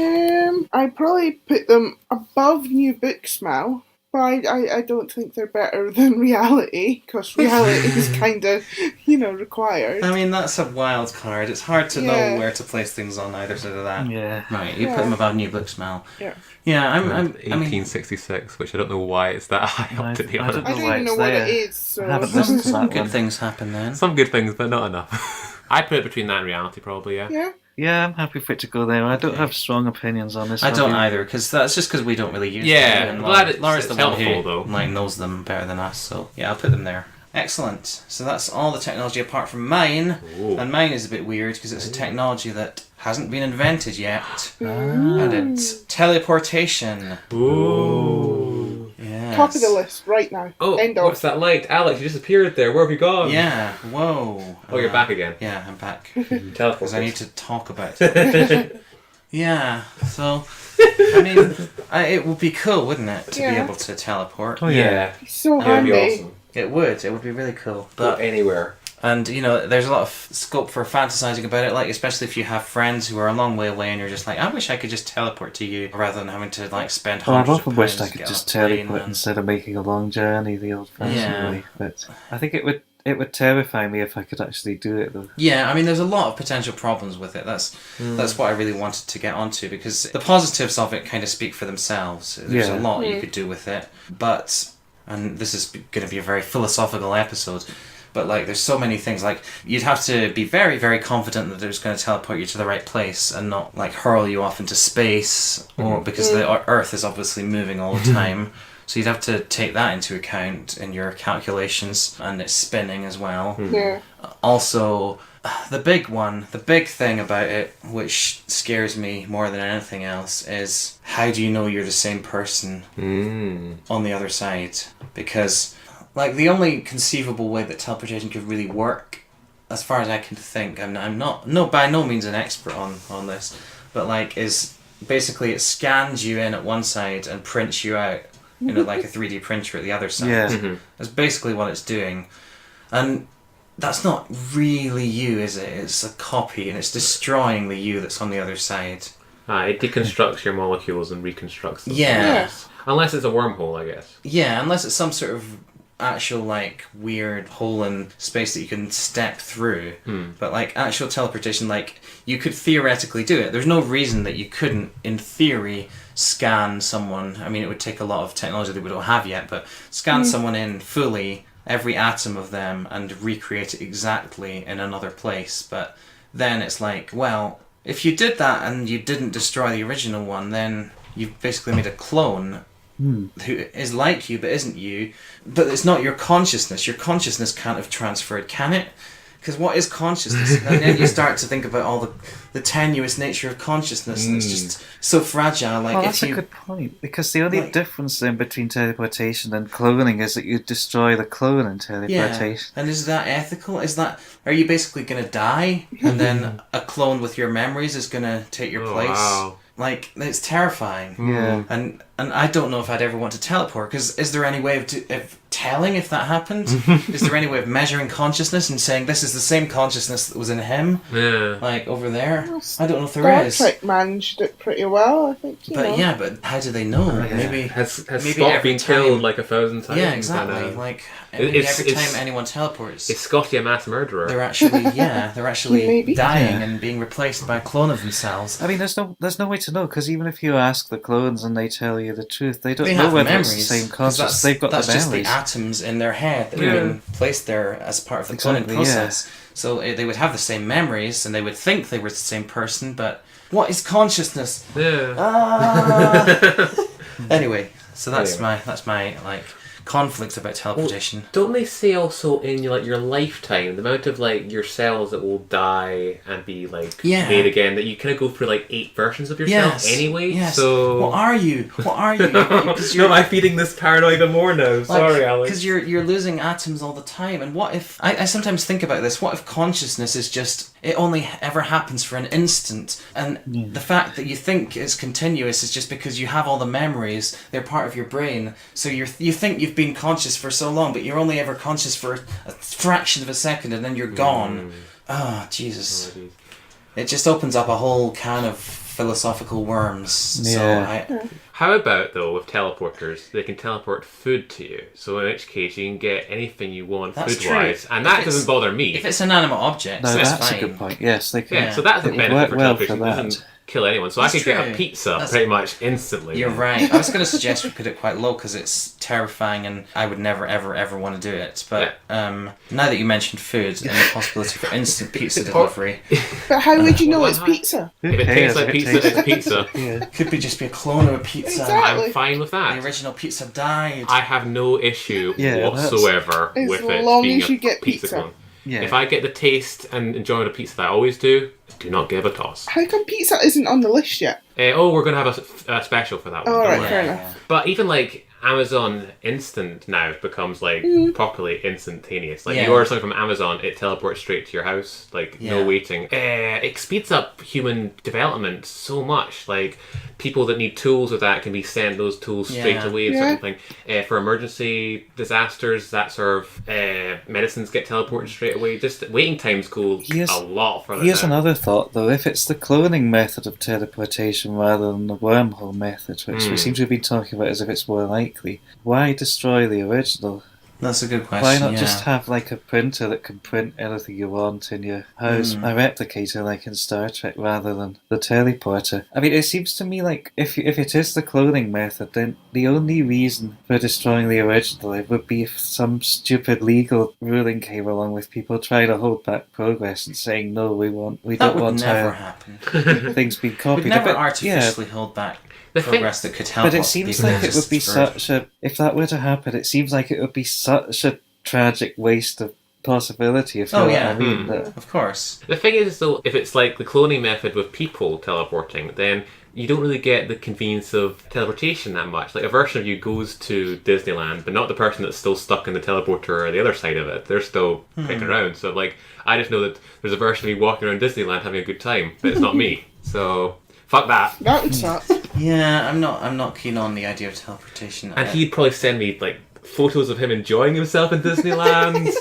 I'd probably put them above New Book Smell. But I don't think they're better than reality, because reality is kind of, required. I mean, that's a wild card. It's hard to know where to place things on either side of that. Yeah. Right, you put them above New Book Smell. Yeah. Yeah, I'm 1866, which I don't know why it's that high up, to be honest. I don't even know what it is. So. I haven't listened to that good one. things happen then. Some good things, but not enough. I'd put it between that and reality, probably, Yeah. Yeah, I'm happy for it to go there. I don't have strong opinions on this. I don't either, because that's just because we don't really use them. Yeah, And I'm glad Laura's it's the one helpful, who though. knows them better than us, so yeah, I'll put them there. Excellent. So that's all the technology apart from mine. Ooh. And mine is a bit weird because it's a technology that hasn't been invented yet. And it's teleportation. Ooh. Yes. Top of the list right now. Oh, End of. what's that light? Alex, you disappeared there. Where have you gone? Yeah, whoa. Oh, you're back again. Yeah, I'm back. Tell Because I need to talk about it. Yeah, so, I mean, it would be cool, wouldn't it, to be Yeah. able to teleport? Oh, yeah. So That would be handy. awesome. It would be really cool. Go But anywhere. And, there's a lot of scope for fantasizing about it, like, especially if you have friends who are a long way away and you're just like, I wish I could just teleport to you, rather than having to, like, spend Well, I've hundreds often of wished pounds I to could get just on a plane teleport and- instead of making a long journey the old-fashioned Yeah. way. But I think it would terrify me if I could actually do it, though. Yeah, I mean, there's a lot of potential problems with it. That's what I really wanted to get onto, because the positives of it kind of speak for themselves. There's a lot you could do with it, but, and this is going to be a very philosophical episode, but like, there's so many things. Like, you'd have to be very, very confident that it was going to teleport you to the right place and not like hurl you off into space, or because the Earth is obviously moving all the time. So you'd have to take that into account in your calculations, and it's spinning as well. Yeah. Also, the big thing about it, which scares me more than anything else, is how do you know you're the same person on the other side? Because, like, the only conceivable way that teleportation could really work, as far as I can think, I'm not by no means an expert on this, but like, is basically it scans you in at one side and prints you out, like a 3D printer at the other side. Yeah. That's basically what it's doing. And that's not really you, is it? It's a copy, and it's destroying the you that's on the other side. It deconstructs your molecules and reconstructs them. Yeah. Unless it's a wormhole, I guess. Yeah, unless it's some sort of actual, like, weird hole in space that you can step through. But, like, actual teleportation, like, you could theoretically do it. There's no reason that you couldn't, in theory, scan someone. I mean, it would take a lot of technology that we don't have yet, but scan someone in fully, every atom of them, and recreate it exactly in another place. But then it's like, well, if you did that and you didn't destroy the original one, then you've basically made a clone who is like you but isn't you. But it's not your consciousness. Your consciousness can't have transferred, can it? Because what is consciousness? And then you start to think about all the tenuous nature of consciousness, and it's just so fragile. Like, Well, if that's you, a good point, because the only like- difference then between teleportation and cloning is that you destroy the clone in yeah. teleportation. And is that ethical? Are you basically going to die, and then a clone with your memories is going to take your place? Wow. Like, it's terrifying. Yeah. And I don't know if I'd ever want to teleport, because is there any way of telling if that happened? Is there any way of measuring consciousness and saying this is the same consciousness that was in him, Yeah. like over there? I don't know if there Star is. Trek managed it pretty well, I think. You know. But yeah, but how do they know? Maybe Has maybe Scott every been time- killed like 1,000 times? yeah, by exactly. now? Like It's- every it's- time anyone teleports, Is Scotty a mass murderer? they're actually Maybe. dying Yeah. and being replaced by a clone of themselves. I mean, there's no way to know, because even if you ask the clones and they tell you the truth, they don't They know have whether memories. it's the same 'cause consciousness. They've got that's the just memories. the atoms in their head that Yeah. have been placed there as part of the Exactly, cloning process. So they would have the same memories, and they would think they were the same person, but what is consciousness? Yeah. Anyway, so that's my like conflict about teleportation. Well, don't they say also in your lifetime, the amount of like your cells that will die and be like made again, that you kind of go through like 8 versions of yourself anyway? Yes. So What are you? No, am I feeding this paranoia even more now? Sorry, Alex. Because you're losing atoms all the time, and what if I sometimes think about this? What if consciousness is just it only ever happens for an instant, and the fact that you think it's continuous is just because you have all the memories; they're part of your brain. So you think you've been conscious for so long, but you're only ever conscious for a fraction of a second, and then you're gone. Oh, Jesus. It just opens up a whole can of philosophical worms. Yeah. So How about, though, with teleporters, they can teleport food to you. So in which case, you can get anything you want food-wise. And that doesn't bother me. If it's an inanimate object, No, that's that's fine. a good point. Yes, they can. Yeah, so that's a it would benefit work for well teleportation. for It that. doesn't kill anyone. So That's I could get a true. pizza That's- pretty much instantly. You're right. I was going to suggest we put it quite low because it's terrifying and I would never, ever, ever want to do it. But now that you mentioned food and the possibility for instant pizza delivery, But how would you know it's pizza? If it tastes like pizza, it's pizza. it could be just be a clone of a pizza. Exactly. I'm fine with The that. original pizza died. I have no issue Yeah, whatsoever As with it long being as you a get pizza pizza. clone. Yeah. If I get the taste and enjoyment of pizza that I always do not give a toss. How come pizza isn't on the list yet? We're going to have a special for that one. Oh, don't right, worry. fair enough. But even like Amazon Instant now becomes like properly instantaneous. Like Yeah. you order something from Amazon, it teleports straight to your house. Like no Yeah. waiting. It speeds up human development so much. Like people that need tools with that can be sent those tools straight Yeah. away and Yeah. sort of thing. For emergency disasters, that sort of medicines get teleported straight away. Just waiting times go Here's- a lot further. Here's now. another thought, though. If it's the cloning method of teleportation rather than the wormhole method, which we seem to have been talking about as if it's more likely, why destroy the original? That's a good question. Why not yeah. just have like a printer that can print anything you want in your house, a replicator like in Star Trek, rather than the teleporter? I mean, it seems to me like if it is the cloning method, then the only reason for destroying the original it would be if some stupid legal ruling came along with people trying to hold back progress and saying no, we That don't would want never our happen. things being We'd copied. never But, artificially hold back The thing- progress that could help. but it us. seems People like it just would be for- such a. If that were to happen, it seems like it would be such a tragic waste of possibility. If you know what I mean. That- Of course. The thing is, though, if it's like the cloning method with people teleporting, then you don't really get the convenience of teleportation that much. Like, a version of you goes to Disneyland, but not the person that's still stuck in the teleporter or the other side of it. They're still kicking around. So, like, I just know that there's a version of me walking around Disneyland having a good time, but it's not me. So, fuck that. That would suck. Yeah, I'm not keen on the idea of teleportation. And he'd probably send me, like, photos of him enjoying himself in Disneyland,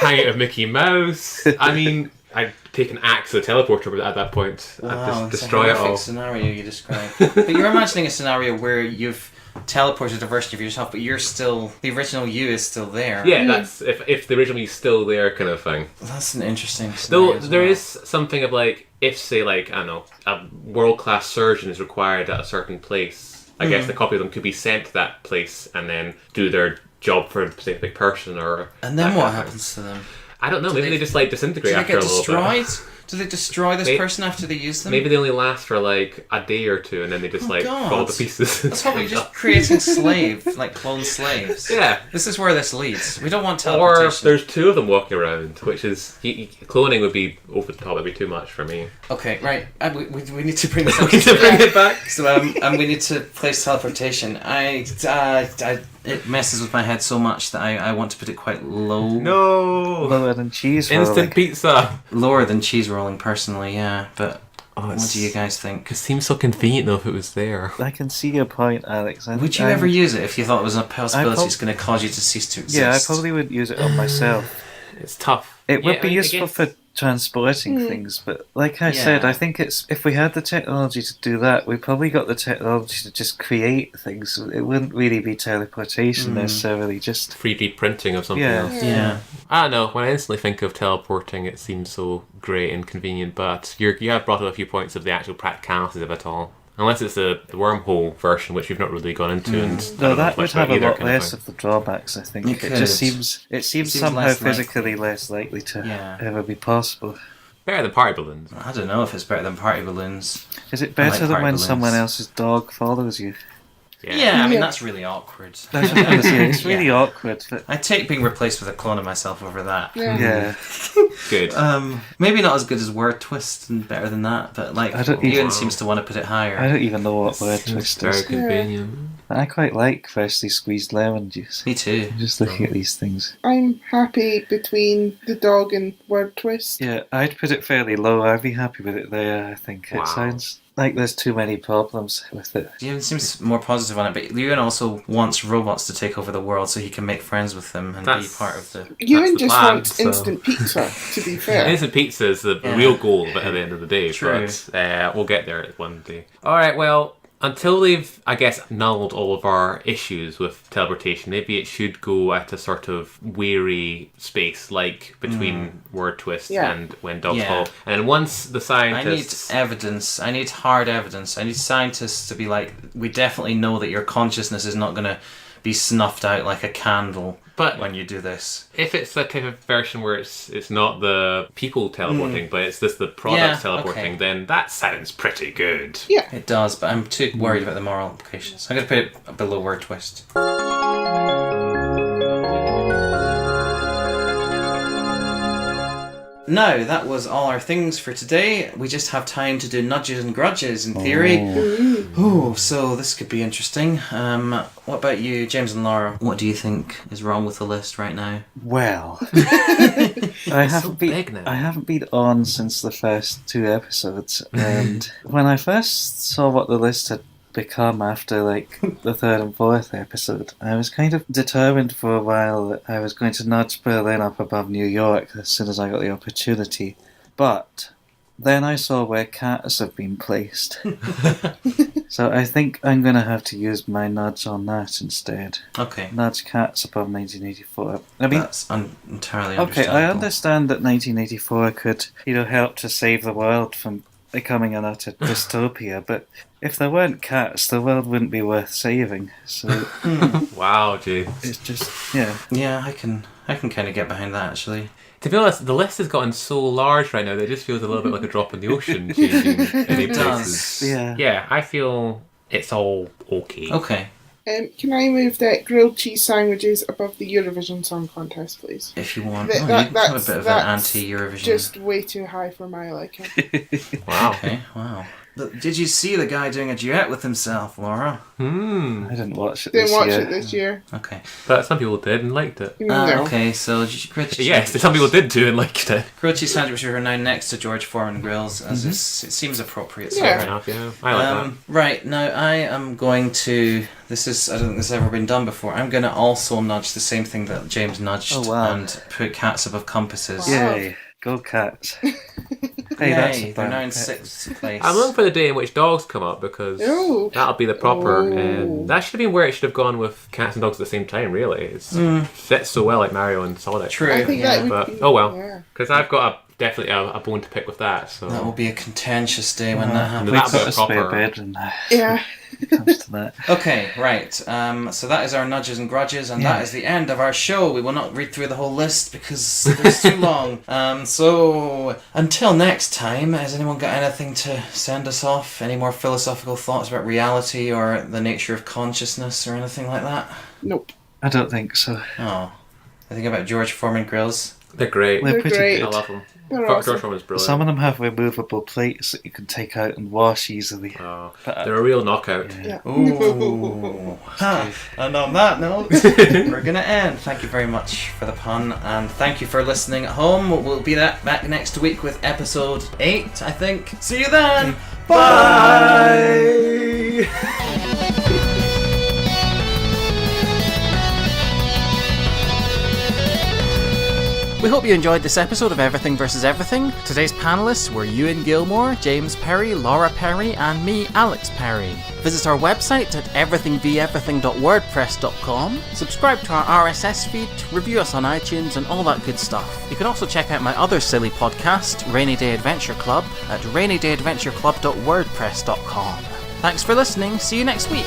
hanging out with Mickey Mouse. I mean, I'd take an axe to the teleporter at that point. I'd Wow, just it's destroy a it horrific all. scenario you described. But you're imagining a scenario where you've teleported a version of yourself, but you're still the original you is still there. Yeah, that's if the original is still there, kind of thing. That's an interesting scenario. Though as there well. is something of like, if say like, I don't know, a world-class surgeon is required at a certain place, I guess the copy of them could be sent to that place and then do their job for a specific person or... And then that what kind of thing. happens to them? I don't know, maybe they just like disintegrate Do they after get a little bit. destroyed? Do they destroy this person after they use them? Maybe they only last for like a day or two and then they just God. fall to pieces. That's probably just creating like clone slaves. Yeah. This is where this leads. We don't want Or teleportation. if there's two of them walking around, which is... cloning would be over the top, it'd be too much for me. Okay, right. We need to bring this up. We need to bring it back. So we need to place teleportation. It messes with my head so much that I want to put it quite low. No! Lower than cheese Instant rolling. pizza! Lower than cheese rolling, personally, yeah. But what it's- do you guys think? It seems so convenient though if it was there. I can see your point, Alex. Would you ever use it if you thought it was a possibility it's going to cause you to cease to exist? Yeah, I probably would use it on myself. It's tough. It would Yeah, be I useful guess- for transporting things, but like I said, I think it's if we had the technology to do that, we probably got the technology to just create things. It wouldn't really be teleportation necessarily, just 3D printing of something Yeah. else. Yeah. I don't know. When I instantly think of teleporting, it seems so great and convenient. But you have brought up a few points of the actual practicalities of it all, Unless it's the wormhole version, which we've not really gone into. And I No, don't know that would much about have a either lot kind of less thing. of the drawbacks, I think. It It just seems somehow less physically likely. less likely to Yeah. ever be possible. Better than party balloons. I don't know if it's better than party balloons. Is it I like better than party when balloons. someone else's dog follows you? Yeah, I mean, Yeah. that's really awkward. That's what I'm gonna say. It's really Yeah. awkward. But I take being replaced with a clone of myself over that. Yeah. Good. Maybe not as good as Word Twist and better than that, but like I don't Ewan even- seems to want to put it I higher. don't even know what word Seems twist very is. convenient. I quite like freshly squeezed lemon juice. Me too. I'm just looking at these things. I'm happy between the dog and Word Twist. Yeah, I'd put it fairly low. I'd be happy with it there, I think. Wow. It sounds like there's too many problems with it. Ewan seems more positive on it, but Ewan also wants robots to take over the world so he can make friends with them and That's- be part of the... Ewan the just plan, wants so- instant pizza, to be fair. Instant pizza is the Yeah. real goal of it at the end of the day, True. but we'll get there one day. Alright, well, until they've, I guess, nulled all of our issues with teleportation, maybe it should go at a sort of weary space, like between Word Twist Yeah. and When Dogs Yeah. Fall. And once the I need scientists... evidence. I need hard evidence. I need scientists to be like, we definitely know that your consciousness is not going to be snuffed out like a candle But- when you do this. If it's a type of version where it's not the people teleporting, but it's just the products Yeah, teleporting, okay. then that sounds pretty good. Yeah. It does, but I'm too worried about the moral implications. I'm going to put it below Word Twist. Now, that was all our things for today. We just have time to do nudges and grudges, in theory. Ooh, so this could be interesting. What about you, James and Laura? What do you think is wrong with the list right now? Well, I big now. haven't been on since the first 2 episodes, and when I first saw what the list had become after like the 3rd and 4th episode, I was kind of determined for a while that I was going to nudge Berlin up above New York as soon as I got the opportunity. But then I saw where cats have been placed. So I think I'm going to have to use my nudge on that instead. Okay. Nudge cats above 1984. I mean, That's entirely okay, understandable. I understand that 1984 could, help to save the world from becoming an utter dystopia, but if there weren't cats, the world wouldn't be worth saving. So Wow, James. it's just, yeah. Yeah, I can kind of get behind that, actually. To be honest, the list has gotten so large right now that it just feels a little bit like a drop in the ocean changing any It places. does. Yeah. Yeah, I feel it's all okay. Okay. Can I move that grilled cheese sandwiches above the Eurovision Song Contest, please? If you want. That- Oh, that- you have a that's- bit of an that's anti-Eurovision. Just way too high for my liking. Wow. Okay, wow. Did you see the guy doing a duet with himself, Laura? I didn't watch it Didn't this watch year. it this year. Okay. But some people did and liked it. No. Okay, so grilled cheese Yes, some people did too and liked it. grilled cheese sandwiches are now next to George Foreman grills, as it seems appropriate. So Yeah. Fair enough, yeah. I like that. Right, now I am going to... I don't think this has ever been done before. I'm going to also nudge the same thing that James nudged Oh, wow. and put cats above compasses. Wow. Yay. Go cats. Hey, Yay, that's a they're now in bad 6th place. I'm looking for the day in which dogs come up because Ooh. that'll be the proper. Oh. That should have been where it should have gone with cats and dogs at the same time. Really, it fits so well like Mario and Sonic. True. I think yeah. that would But be... oh well, Yeah. because I've got definitely a bone to pick with that. So That will be a contentious day when that happens. And We've that'll got be a spare proper. bedroom now. Yeah. It comes to that. Okay, right. So that is our nudges and grudges, and that Yeah. is the end of our show. We will not read through the whole list because it's too long. So until next time, has anyone got anything to send us off? Any more philosophical thoughts about reality or the nature of consciousness or anything like that? Nope. I don't think so. Oh, I think about George Foreman grills. they're great. They're They're pretty great. I good. love them. They're George awesome. Foreman's brilliant. Some of them have removable plates that you can take out and wash easily. Oh, But, they're a real knockout. Yeah. Ooh. And on that note, we're going to end. Thank you very much for the pun, and thank you for listening at home. We'll be back next week with episode 8, I think. See you then! Bye! We hope you enjoyed this episode of Everything vs. Everything. Today's panelists were Ewan Gilmore, James Perry, Laura Perry, and me, Alex Perry. Visit our website at everythingbeverything.wordpress.com, subscribe to our RSS feed, review us on iTunes, and all that good stuff. You can also check out my other silly podcast, Rainy Day Adventure Club, at rainydayadventureclub.wordpress.com. Thanks for listening. See you next week.